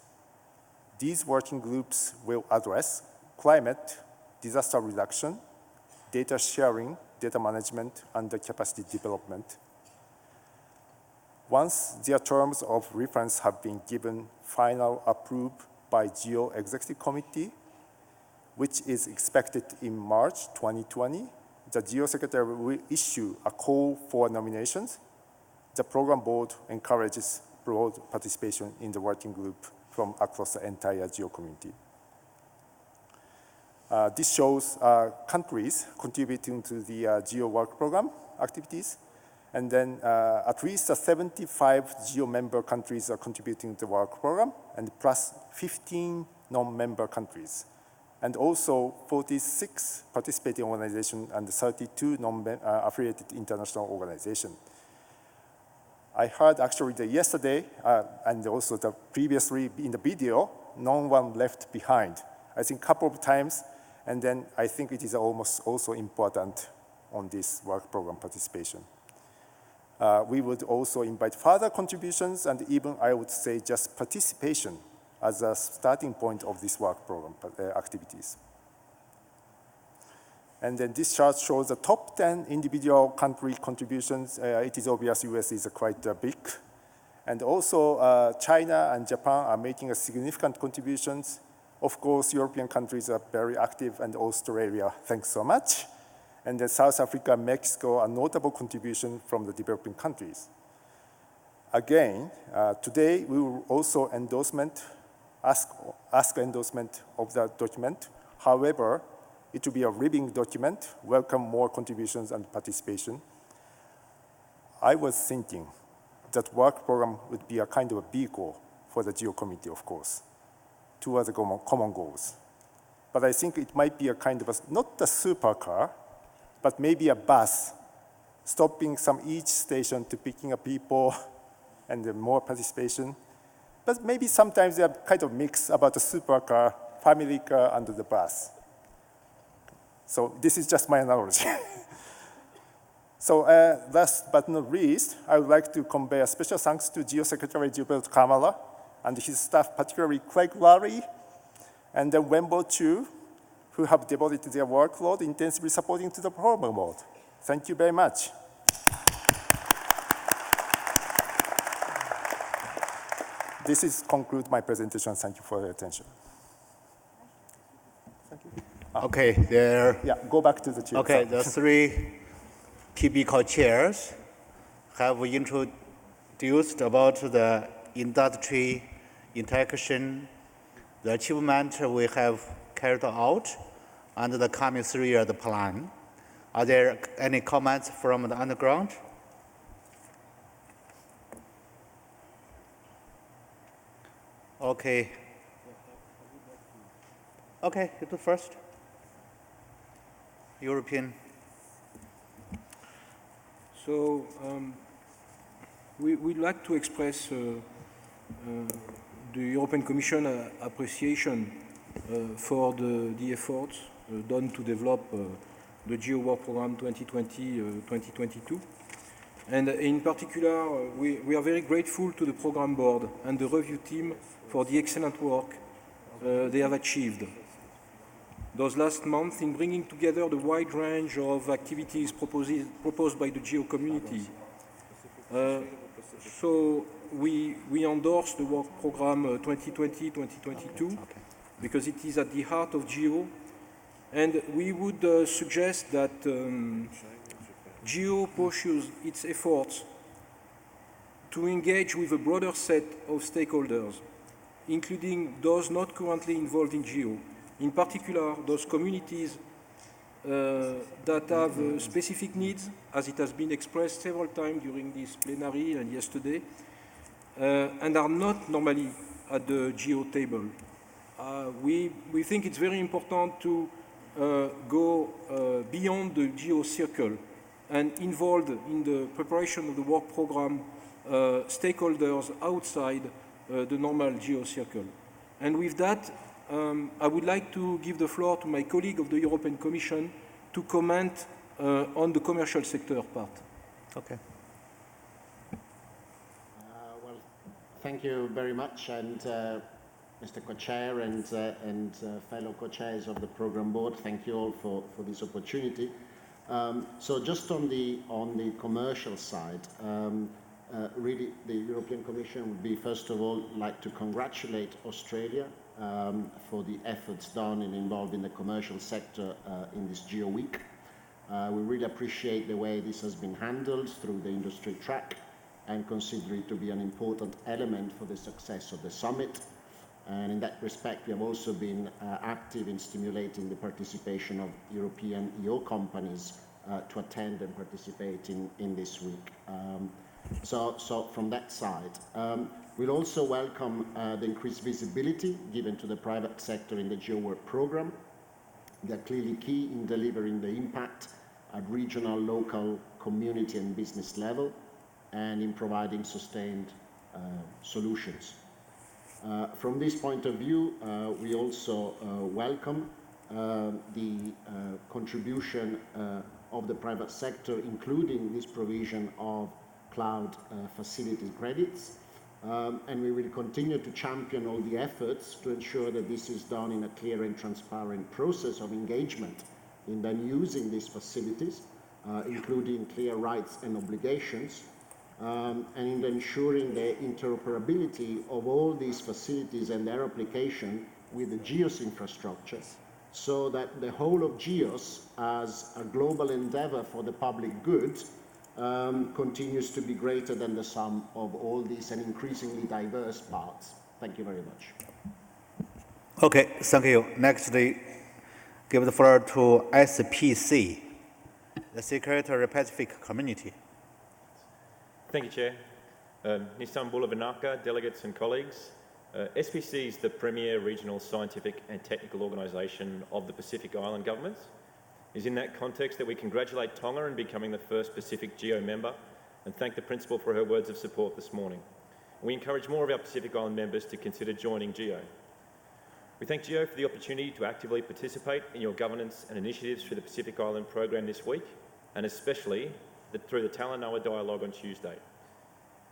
These working groups will address climate, disaster reduction, data sharing, data management, and the capacity development. Once their terms of reference have been given final approved by GEO Executive Committee, which is expected in March 2020, the GEO Secretary will issue a call for nominations. The program board encourages broad participation in the working group from across the entire GEO community. This shows countries contributing to the GEO Work Program activities. And then at least 75 GEO member countries are contributing to the work program, and plus 15 non-member countries. And also 46 participating organizations and 32 non-affiliated international organizations. I heard actually yesterday, and also previously in the video, no one left behind. I think a couple of times, and then I think it is almost also important on this work program participation. We would also invite further contributions, and even I would say just participation as a starting point of this work program activities. And then this chart shows the top 10 individual country contributions. It is obvious US is quite big. And also China and Japan are making significant contributions. Of course, European countries are very active, and Australia, thanks so much. And then South Africa and Mexico are notable contributions from the developing countries. Again, today we will also ask endorsement of the document. However, it will be a living document, welcome more contributions and participation. I was thinking that work program would be a kind of a vehicle for the GEO committee, of course, towards the common goals. But I think it might be a kind of not a supercar, but maybe a bus, stopping each station to picking up people and then more participation. But maybe sometimes they are kind of mixed about the supercar, family car, and the bus. So this is just my analogy. So last but not least, I would like to convey a special thanks to GEO Secretary Gilbert Kamala and his staff, particularly Craig Lowry and then Wenbo Chu, who have devoted their workload intensively supporting to the program board. Thank you very much. This concludes my presentation. Thank you for your attention. Thank you. Okay, Yeah, go back to the chair. Okay, the three TB co-chairs have introduced about the industry interaction, the achievement we have carried out, and the coming 3-year plan. Are there any comments from the underground? Okay. Okay, you do first. European. So we'd like to express the European Commission appreciation for the efforts done to develop the Geo Work Program 2020-2022. And in particular, we are very grateful to the program board and the review team for the excellent work they have achieved those last months in bringing together the wide range of activities proposed by the GEO community. So we endorse the work program 2020-2022 because it is at the heart of GEO, and we would suggest that GEO pursues its efforts to engage with a broader set of stakeholders, including those not currently involved in GEO, in particular those communities that have specific needs, as it has been expressed several times during this plenary and yesterday, and are not normally at the GEO table. We think it's very important to go beyond the GEO circle and involve in the preparation of the work program stakeholders outside the normal GEO circle. And with that, I would like to give the floor to my colleague of the European Commission to comment on the commercial sector part. Okay. Well, thank you very much, and Mr. Co-Chair and fellow co-chairs of the program board, thank you all for this opportunity. So just on the commercial side, really the European Commission would be, first of all, like to congratulate Australia for the efforts done and involved in the commercial sector in this GEO week. We really appreciate the way this has been handled through the industry track and consider it to be an important element for the success of the summit. And in that respect, we have also been active in stimulating the participation of European EO companies to attend and participate in this week. So from that side, we'll also welcome the increased visibility given to the private sector in the Geo Work Program. They're clearly key in delivering the impact at regional, local, community and business level, and in providing sustained solutions. From this point of view, we also welcome the contribution of the private sector, including this provision of cloud facility credits. And we will continue to champion all the efforts to ensure that this is done in a clear and transparent process of engagement in then using these facilities, including clear rights and obligations, and in ensuring the interoperability of all these facilities and their application with the GEOS infrastructure, so that the whole of GEOS as a global endeavor for the public good continues to be greater than the sum of all these and increasingly diverse parts. Thank you very much. Okay, thank you. Next, give the floor to SPC, the Secretary Pacific Community. Thank you, Chair. Nissan Bulavanaka, delegates and colleagues. SPC is the premier regional scientific and technical organisation of the Pacific Island governments. It is in that context that we congratulate Tonga in becoming the first Pacific GEO member and thank the Principal for her words of support this morning. We encourage more of our Pacific Island members to consider joining GEO. We thank GEO for the opportunity to actively participate in your governance and initiatives through the Pacific Island program this week, and especially through the Talanoa Dialogue on Tuesday.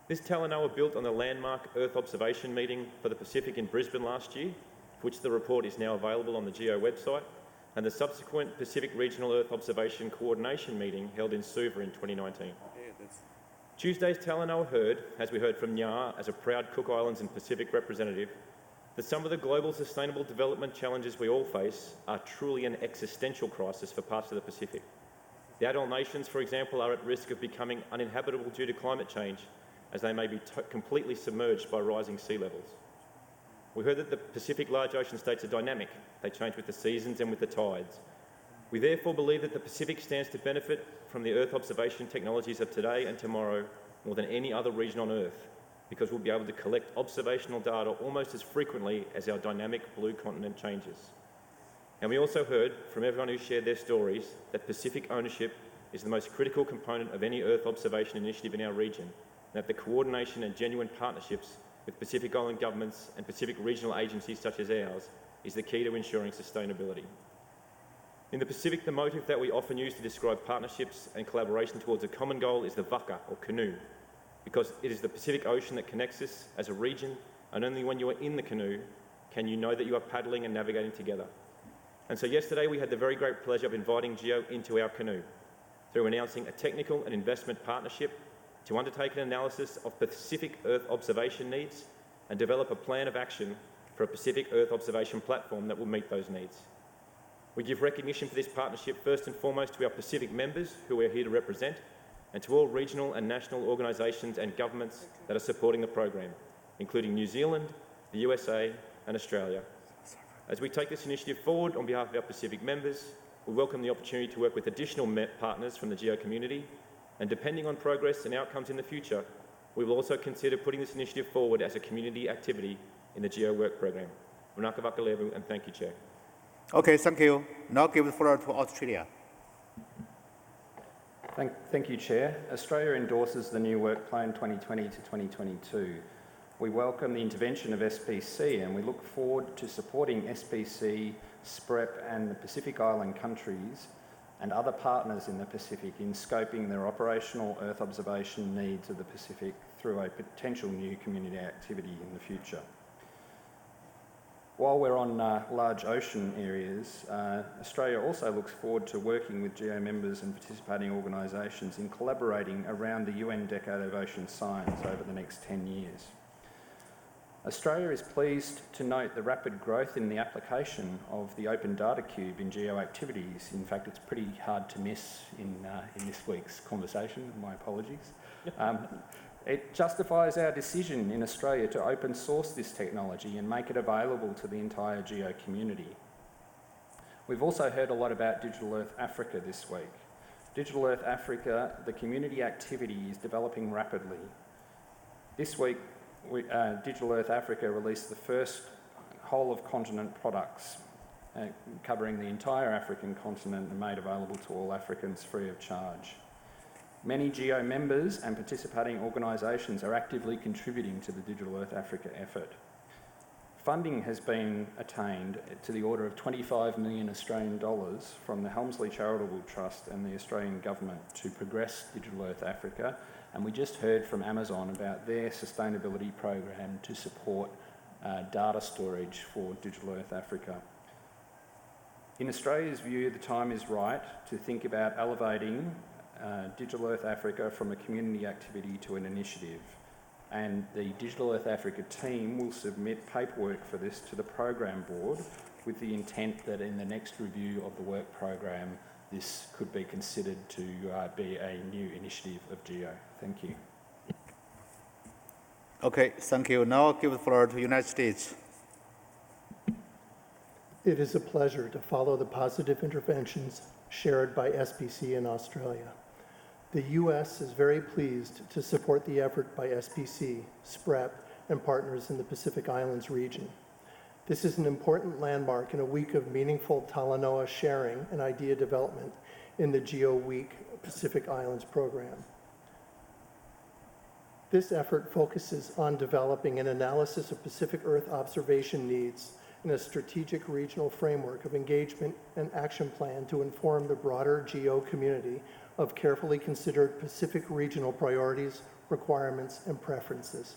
This Talanoa built on the landmark Earth observation meeting for the Pacific in Brisbane last year, for which the report is now available on the GEO website, and the subsequent Pacific Regional Earth Observation Coordination meeting held in Suva in 2019. Tuesday's Talanoa heard, as we heard from Nya as a proud Cook Islands and Pacific representative, that some of the global sustainable development challenges we all face are truly an existential crisis for parts of the Pacific. The atoll nations, for example, are at risk of becoming uninhabitable due to climate change, as they may be completely submerged by rising sea levels. We heard that the Pacific large ocean states are dynamic. They change with the seasons and with the tides. We therefore believe that the Pacific stands to benefit from the Earth observation technologies of today and tomorrow more than any other region on Earth, because we'll be able to collect observational data almost as frequently as our dynamic blue continent changes. And we also heard from everyone who shared their stories that Pacific ownership is the most critical component of any Earth observation initiative in our region, and that the coordination and genuine partnerships with Pacific Island governments and Pacific regional agencies such as ours is the key to ensuring sustainability. In the Pacific, the motive that we often use to describe partnerships and collaboration towards a common goal is the waka, or canoe, because it is the Pacific Ocean that connects us as a region, and only when you are in the canoe can you know that you are paddling and navigating together. And so yesterday we had the very great pleasure of inviting GEO into our canoe through announcing a technical and investment partnership to undertake an analysis of Pacific Earth observation needs and develop a plan of action for a Pacific Earth observation platform that will meet those needs. We give recognition for this partnership first and foremost to our Pacific members who we are here to represent, and to all regional and national organisations and governments that are supporting the program, including New Zealand, the USA and Australia. As we take this initiative forward on behalf of our Pacific members, we welcome the opportunity to work with additional partners from the GEO community, and depending on progress and outcomes in the future, we will also consider putting this initiative forward as a community activity in the Geo Work Program. Wanaka Vakalevu, and thank you, Chair. Okay, thank you. Now give the floor to Australia. Thank you, Chair. Australia endorses the new Work Plan 2020 to 2022. We welcome the intervention of SPC and we look forward to supporting SPC, SPREP and the Pacific Island countries and other partners in the Pacific in scoping their operational Earth observation needs of the Pacific through a potential new community activity in the future. While we're on large ocean areas, Australia also looks forward to working with GEO members and participating organisations in collaborating around the UN Decade of Ocean Science over the next 10 years. Australia is pleased to note the rapid growth in the application of the Open Data Cube in GEO activities. In fact, it's pretty hard to miss in this week's conversation. My apologies. It justifies our decision in Australia to open source this technology and make it available to the entire GEO community. We've also heard a lot about Digital Earth Africa this week. Digital Earth Africa, the community activity is developing rapidly. This week, Digital Earth Africa released the first whole-of-continent products covering the entire African continent and made available to all Africans free of charge. Many GEO members and participating organisations are actively contributing to the Digital Earth Africa effort. Funding has been attained to the order of 25 million Australian dollars from the Helmsley Charitable Trust and the Australian Government to progress Digital Earth Africa, and we just heard from Amazon about their sustainability program to support data storage for Digital Earth Africa. In Australia's view, the time is right to think about elevating Digital Earth Africa from a community activity to an initiative, and the Digital Earth Africa team will submit paperwork for this to the program board with the intent that in the next review of the work program this could be considered to be a new initiative of GEO. Thank you. Okay, thank you. Now I'll give the floor to the United States. It is a pleasure to follow the positive interventions shared by SPC in Australia. The U.S. is very pleased to support the effort by SPC, SPREP, and partners in the Pacific Islands region. This is an important landmark in a week of meaningful Talanoa sharing and idea development in the GEO Week Pacific Islands program. This effort focuses on developing an analysis of Pacific Earth observation needs and a strategic regional framework of engagement and action plan to inform the broader GEO community of carefully considered Pacific regional priorities, requirements, and preferences.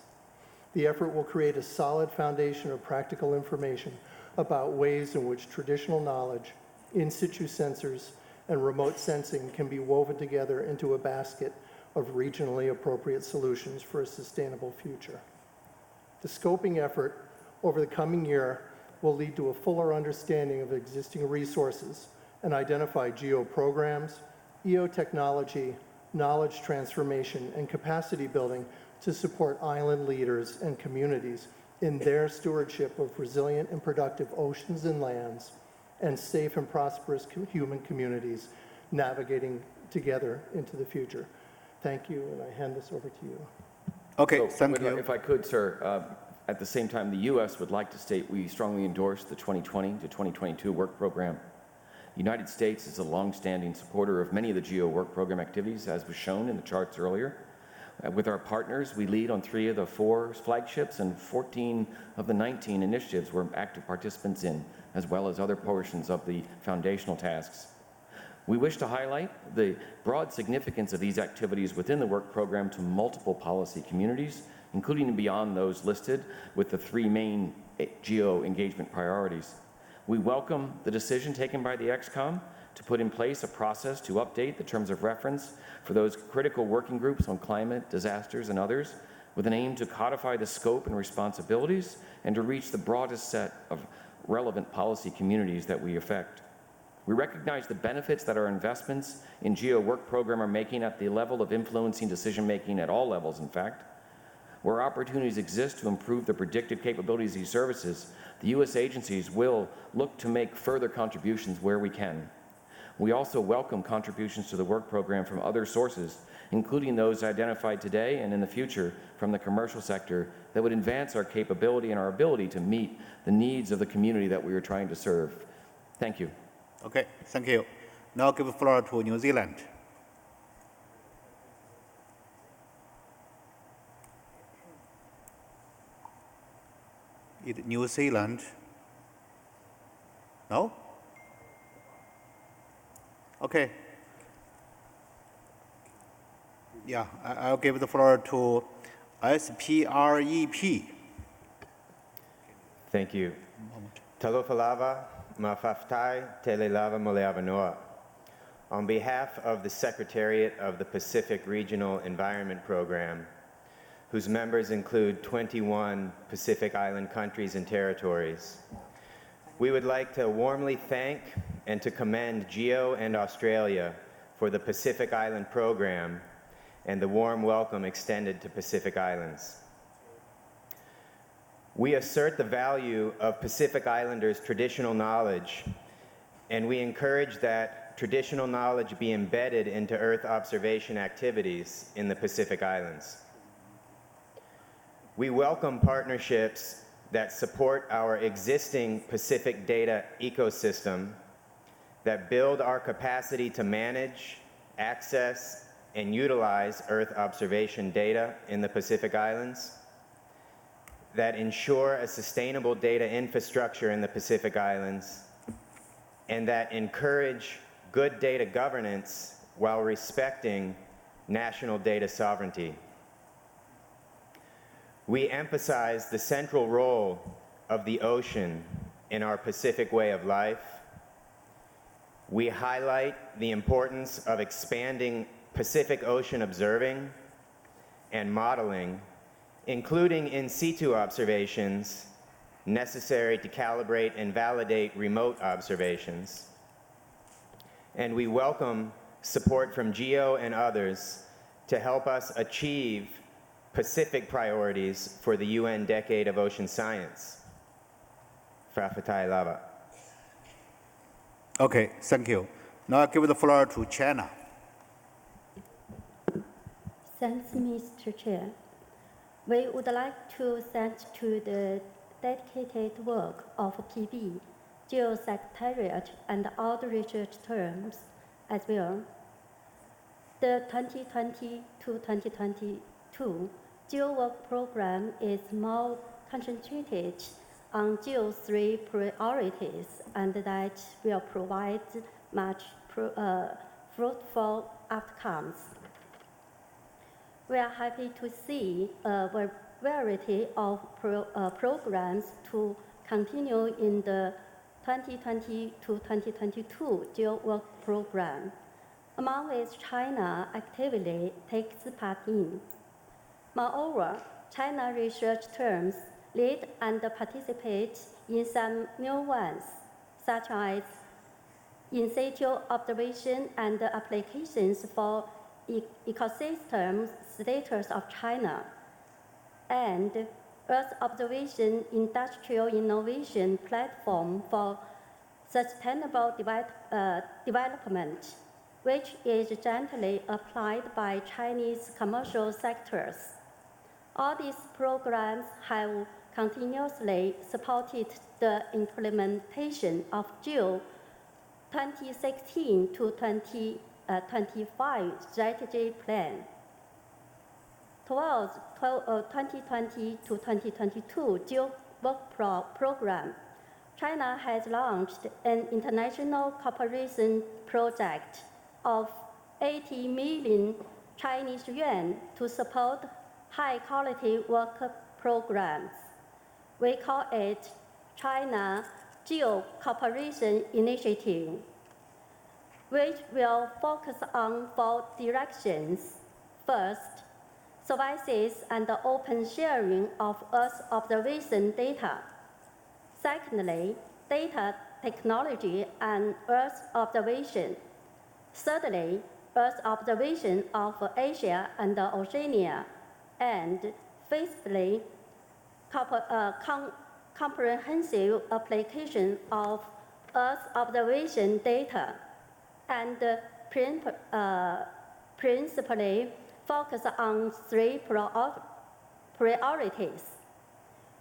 The effort will create a solid foundation of practical information about ways in which traditional knowledge, in situ sensors, and remote sensing can be woven together into a basket of regionally appropriate solutions for a sustainable future. The scoping effort over the coming year will lead to a fuller understanding of existing resources and identify GEO programs, EO technology, knowledge transformation, and capacity building to support island leaders and communities in their stewardship of resilient and productive oceans and lands and safe and prosperous human communities navigating together into the future. Thank you, and I hand this over to you. Okay, So, thank you. If I could, sir, at the same time, the U.S. would like to state we strongly endorse the 2020 to 2022 work program. The United States is a longstanding supporter of many of the GEO Work Program activities, as was shown in the charts earlier. With our partners, we lead on 3 of the 4 flagships, and 14 of the 19 initiatives we're active participants in, as well as other portions of the foundational tasks. We wish to highlight the broad significance of these activities within the work program to multiple policy communities, including and beyond those listed with the 3 main GEO engagement priorities. We welcome the decision taken by the XCOM to put in place a process to update the terms of reference for those critical working groups on climate, disasters, and others, with an aim to codify the scope and responsibilities and to reach the broadest set of relevant policy communities that we affect. We recognize the benefits that our investments in GEO Work Program are making at the level of influencing decision-making at all levels, in fact. Where opportunities exist to improve the predictive capabilities of these services, the U.S. agencies will look to make further contributions where we can. We also welcome contributions to the work program from other sources, including those identified today and in the future from the commercial sector, that would advance our capability and our ability to meet the needs of the community that we are trying to serve. Thank you. Okay, thank you. Now I'll give the floor to New Zealand. New Zealand? No? Okay. Yeah, I'll give the floor to SPREP. Thank you. Talofalava, mafaftai, telelava moleavanoa. On behalf of the Secretariat of the Pacific Regional Environment Program, whose members include 21 Pacific Island countries and territories, we would like to warmly thank and to commend GEO and Australia for the Pacific Island Program and the warm welcome extended to Pacific Islands. We assert the value of Pacific Islanders' traditional knowledge, and we encourage that traditional knowledge be embedded into Earth observation activities in the Pacific Islands. We welcome partnerships that support our existing Pacific data ecosystem, that build our capacity to manage, access, and utilize Earth observation data in the Pacific Islands, that ensure a sustainable data infrastructure in the Pacific Islands, and that encourage good data governance while respecting national data sovereignty. We emphasize the central role of the ocean in our Pacific way of life. We highlight the importance of expanding Pacific Ocean observing and modeling, including in situ observations necessary to calibrate and validate remote observations. And we welcome support from GEO and others to help us achieve Pacific priorities for the UN Decade of Ocean Science. Frafatai Lava. Okay, thank you. Now I give the floor to China. Thanks, Mr. Chair. We would like to thank to the dedicated work of PB, Geo Secretariat, and all the research terms as well. The 2020 to 2022 Geo Work Program is more concentrated on Geo's 3 priorities, and that will provide much fruitful outcomes. We are happy to see a variety of programs to continue in the 2020 to 2022 Geo Work Program, among which China actively takes part in. Moreover, China research terms lead and participate in some new ones, such as in situ observation and applications for ecosystem status of China, and Earth Observation Industrial Innovation Platform for Sustainable Development, which is jointly applied by Chinese commercial sectors. All these programs have continuously supported the implementation of GEO 2016 to 2025 Strategic Plan. Towards 2020 to 2022 Geo Work Program, China has launched an international cooperation project of 80 million Chinese yuan to support high-quality work programs. We call it China Geo Cooperation Initiative, which will focus on 4 directions. First, services and the open sharing of Earth observation data. Secondly, data technology and Earth observation. Thirdly, Earth observation of Asia and Oceania. And fifthly, comprehensive application of Earth observation data, and principally focus on 3 priorities.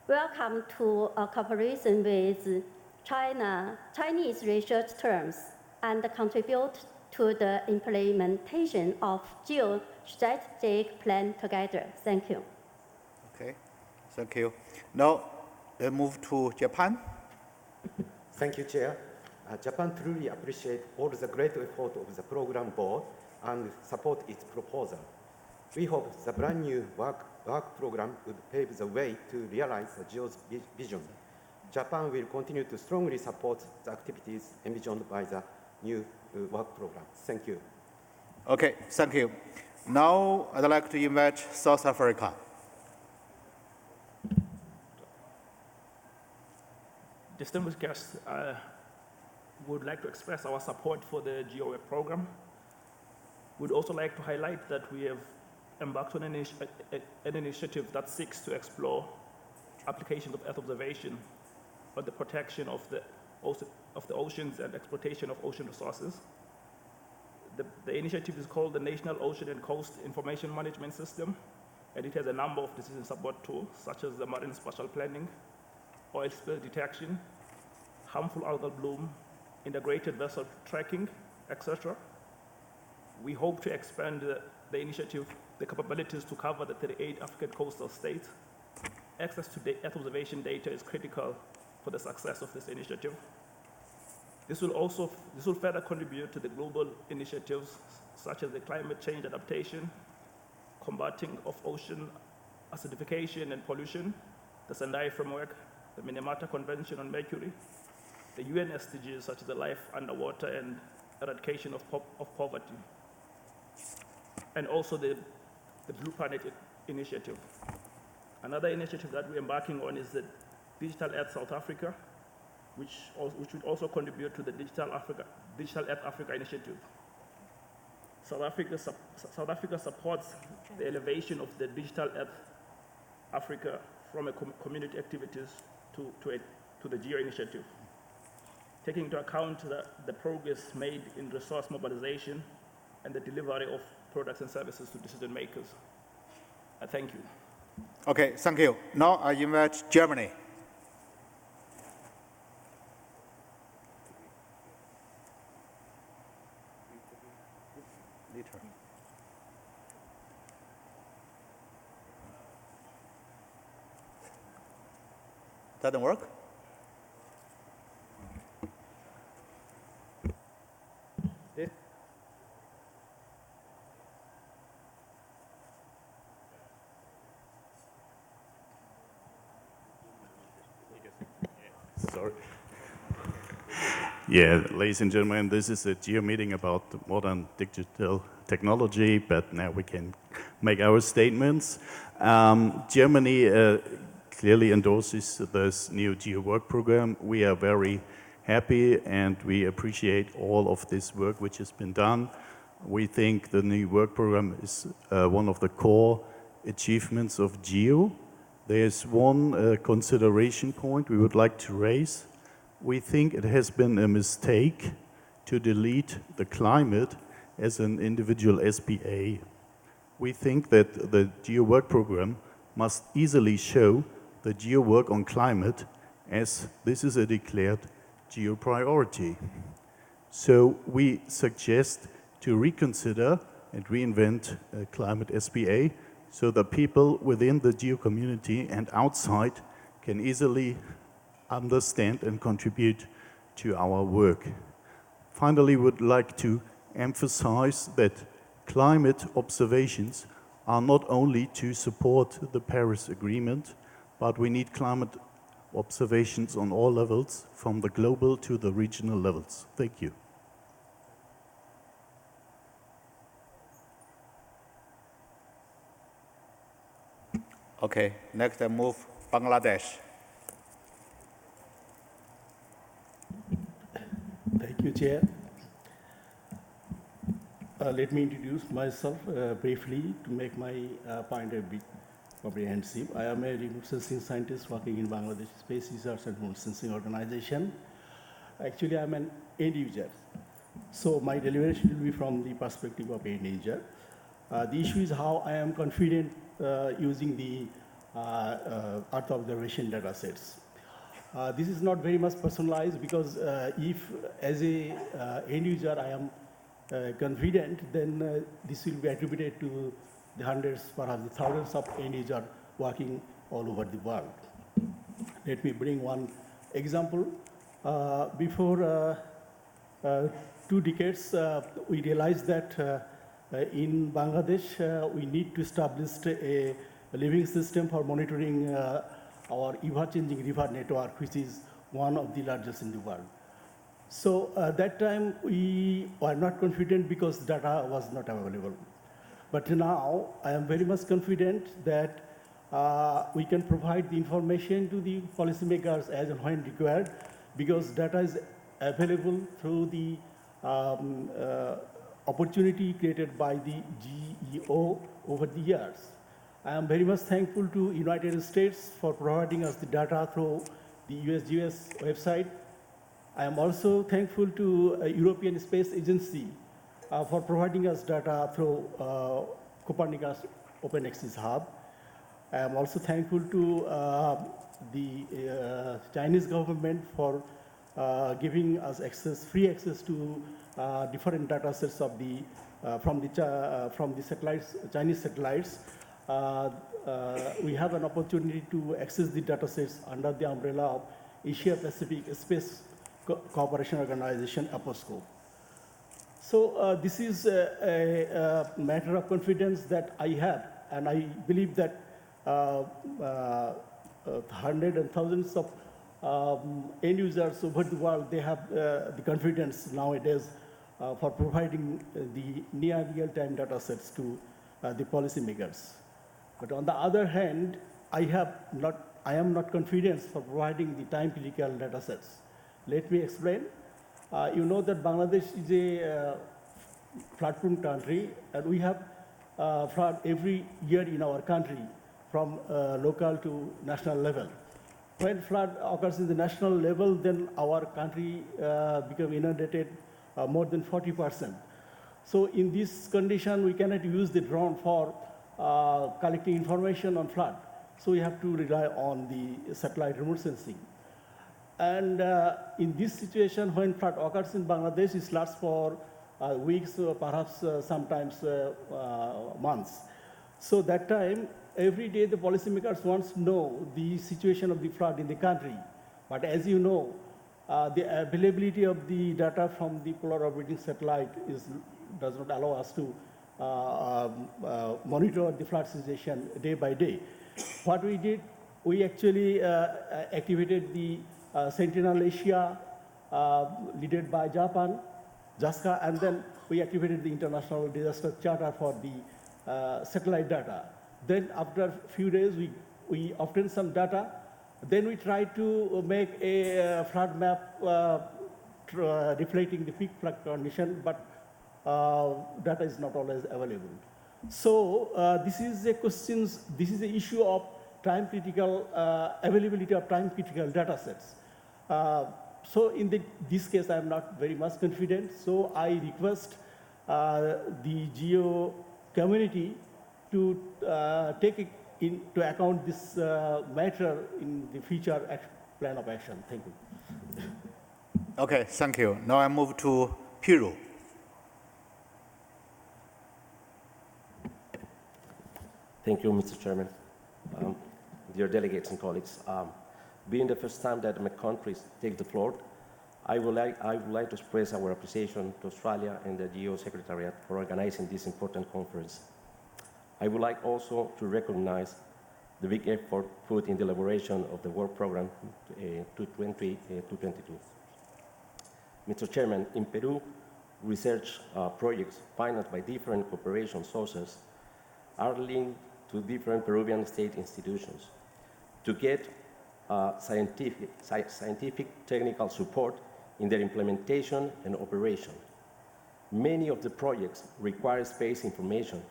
Welcome to a cooperation with Chinese research terms and contribute to the implementation of Geo Strategic Plan together. Thank you. Okay, thank you. Now, let's move to Japan. Thank you, Chair. Japan truly appreciates all the great effort of the program board and support its proposal. We hope the brand new work program would pave the way to realize the GEO's vision. Japan will continue to strongly support the activities envisioned by the new work program. Thank you. Okay, thank you. Now, I'd like to invite South Africa. Distinguished guests, I would like to express our support for the Geo Work Program. We'd also like to highlight that we have embarked on an initiative that seeks to explore application of Earth observation on the protection of the oceans and exploitation of ocean resources. The initiative is called the National Ocean and Coast Information Management System, and it has a number of decision support tools, such as the marine spatial planning, oil spill detection, harmful algal bloom, integrated vessel tracking, etc. We hope to expand the initiative, the capabilities to cover the 38 African coastal states. Access to Earth observation data is critical for the success of this initiative. This will further contribute to the global initiatives such as the climate change adaptation, combating of ocean acidification and pollution, the Sendai Framework, the Minamata Convention on Mercury, the UN SDGs such as the life underwater and eradication of poverty, and also the Blue Planet Initiative. Another initiative that we're embarking on is the Digital Earth South Africa, which would also contribute to the Digital Earth Africa Initiative. South Africa supports the elevation of the Digital Earth Africa from community activities to the GEO initiative, taking into account the progress made in resource mobilization and the delivery of products and services to decision makers. Thank you. Okay, thank you. Now I invite Germany. Doesn't work? Sorry. Yeah, ladies and gentlemen, this is a GEO meeting about modern digital technology, but now we can make our statements. Germany clearly endorses this new Geo Work Program. We are very happy and we appreciate all of this work which has been done. We think the new work program is one of the core achievements of GEO. There's one consideration point we would like to raise. We think it has been a mistake to delete the climate as an individual SPA. We think that the GEO Work Program must easily show the GEO work on climate as this is a declared GEO priority. So we suggest to reconsider and reinvent a climate SPA so that people within the GEO community and outside can easily understand and contribute to our work. Finally, we would like to emphasize that climate observations are not only to support the Paris Agreement, but we need climate observations on all levels, from the global to the regional levels. Thank you. Okay, next I move Bangladesh. Thank you, Chair. Let me introduce myself briefly to make my point a bit comprehensive. I am a remote sensing scientist working in Bangladesh Space Research and Remote Sensing Organization. Actually, I'm an end user. So my deliberation will be from the perspective of end user. The issue is how I am confident using the Earth observation data sets. This is not very much personalized because if as a end user I am confident, then this will be attributed to the hundreds, perhaps the thousands of end users working all over the world. Let me bring one example. Before 2 decades, we realized that in Bangladesh, we need to establish a living system for monitoring our ever-changing river network, which is one of the largest in the world. So at that time, we were not confident because data was not available. But now, I am very much confident that we can provide the information to the policymakers as and when required, because data is available through the opportunity created by the GEO over the years. I am very much thankful to United States for providing us the data through the USGS website. I am also thankful to European Space Agency for providing us data through Copernicus Open Access Hub. I am also thankful to the Chinese government for giving us free access to different data sets of the from the satellites, Chinese satellites. We have an opportunity to access the data sets under the umbrella of Asia Pacific Space Cooperation Organization, APOSCO. So this is a matter of confidence that I have, and I believe that hundreds and thousands of end users over the world, they have the confidence nowadays for providing the near real-time data sets to the policymakers. But on the other hand, I am not confident for providing the time-critical data sets. Let me explain. You know that Bangladesh is a flood-prone country, and we have flood every year in our country from local to national level. When flood occurs in the national level, then our country becomes inundated more than 40%. So in this condition, we cannot use the drone for collecting information on flood. So we have to rely on the satellite remote sensing. And in this situation, when flood occurs in Bangladesh, it lasts for weeks, perhaps sometimes months. So that time, every day the policymakers want to know the situation of the flood in the country. But as you know, the availability of the data from the polar orbiting satellite does not allow us to monitor the flood situation day by day. What we did, we actually activated the Sentinel Asia, led by Japan, JASCA, and then we activated the International Disaster Charter for the satellite data. Then after a few days, we obtained some data. Then we tried to make a flood map reflecting the peak flood condition, but data is not always available. So this is the issue of time-critical availability of time-critical data sets. So in this case, I'm not very much confident. So I request the GEO community to take into account this matter in the future plan of action. Thank you. Okay, thank you. Now I move to Piru. Thank you, Mr. Chairman. Dear delegates and colleagues, being the first time that my country takes the floor, I would like to express our appreciation to Australia and the GEO Secretariat for organizing this important conference. I would like also to recognize the big effort put in the elaboration of the work program 2020-2022. Mr. Chairman, in Peru, research projects financed by different cooperation sources are linked to different Peruvian state institutions to get scientific technical support in their implementation and operation. Many of the projects require space information,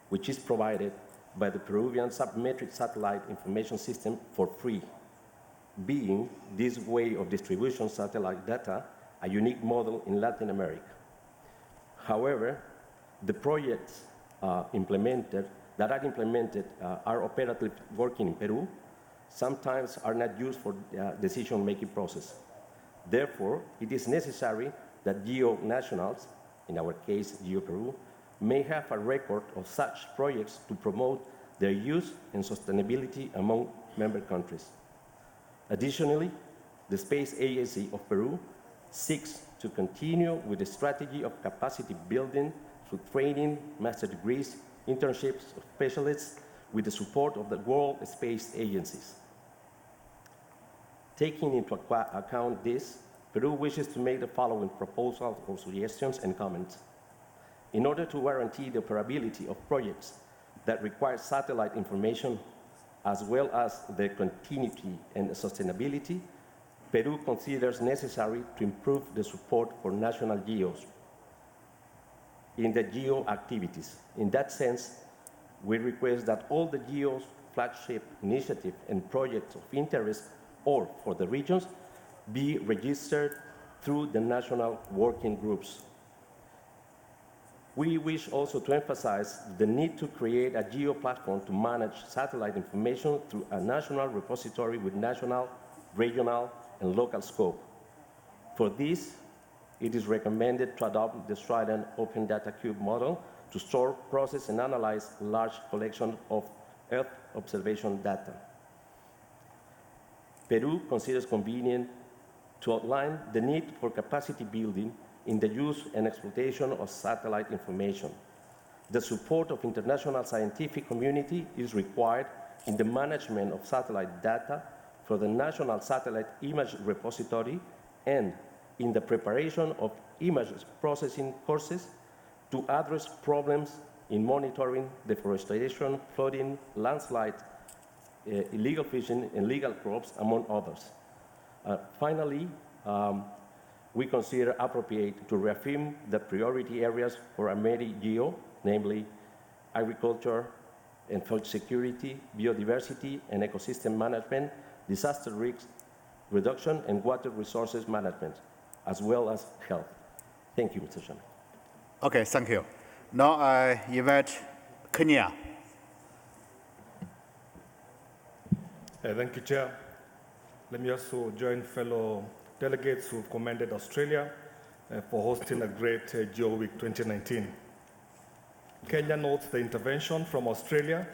which is provided by the Peruvian submetric satellite information system for free, being this way of distribution satellite data a unique model in Latin America. However, the projects that are implemented are operatively working in Peru, sometimes are not used for decision-making process. Therefore, it is necessary that GEO nationals, in our case, GEO Peru, may have a record of such projects to promote their use and sustainability among member countries. Additionally, the Space Agency of Peru seeks to continue with the strategy of capacity building through training, master degrees, internships of specialists with the support of the World Space Agencies. Taking into account this, Peru wishes to make the following proposals or suggestions and comments. In order to guarantee the operability of projects that require satellite information, as well as their continuity and sustainability, Peru considers necessary to improve the support for national GEOs in the GEO activities. In that sense, we request that all the GEO's flagship initiatives and projects of interest or for the regions be registered through the national working groups. We wish also to emphasize the need to create a GEO platform to manage satellite information through a national repository with national, regional, and local scope. For this, it is recommended to adopt the Australian Open Data Cube model to store, process, and analyze large collections of Earth observation data. Peru considers convenient to outline the need for capacity building in the use and exploitation of satellite information. The support of international scientific community is required in the management of satellite data for the National Satellite Image Repository and in the preparation of image processing courses to address problems in monitoring deforestation, flooding, landslides, illegal fishing, and illegal crops, among others. Finally, we consider appropriate to reaffirm the priority areas for Ameri GEO, namely agriculture and food security, biodiversity and ecosystem management, disaster risk reduction, and water resources management, as well as health. Thank you, Mr. Chairman. Okay, thank you. Now I invite Kenya. Thank you, Chair. Let me also join fellow delegates who commended Australia for hosting a great Geo Week 2019. Kenya notes the intervention from Australia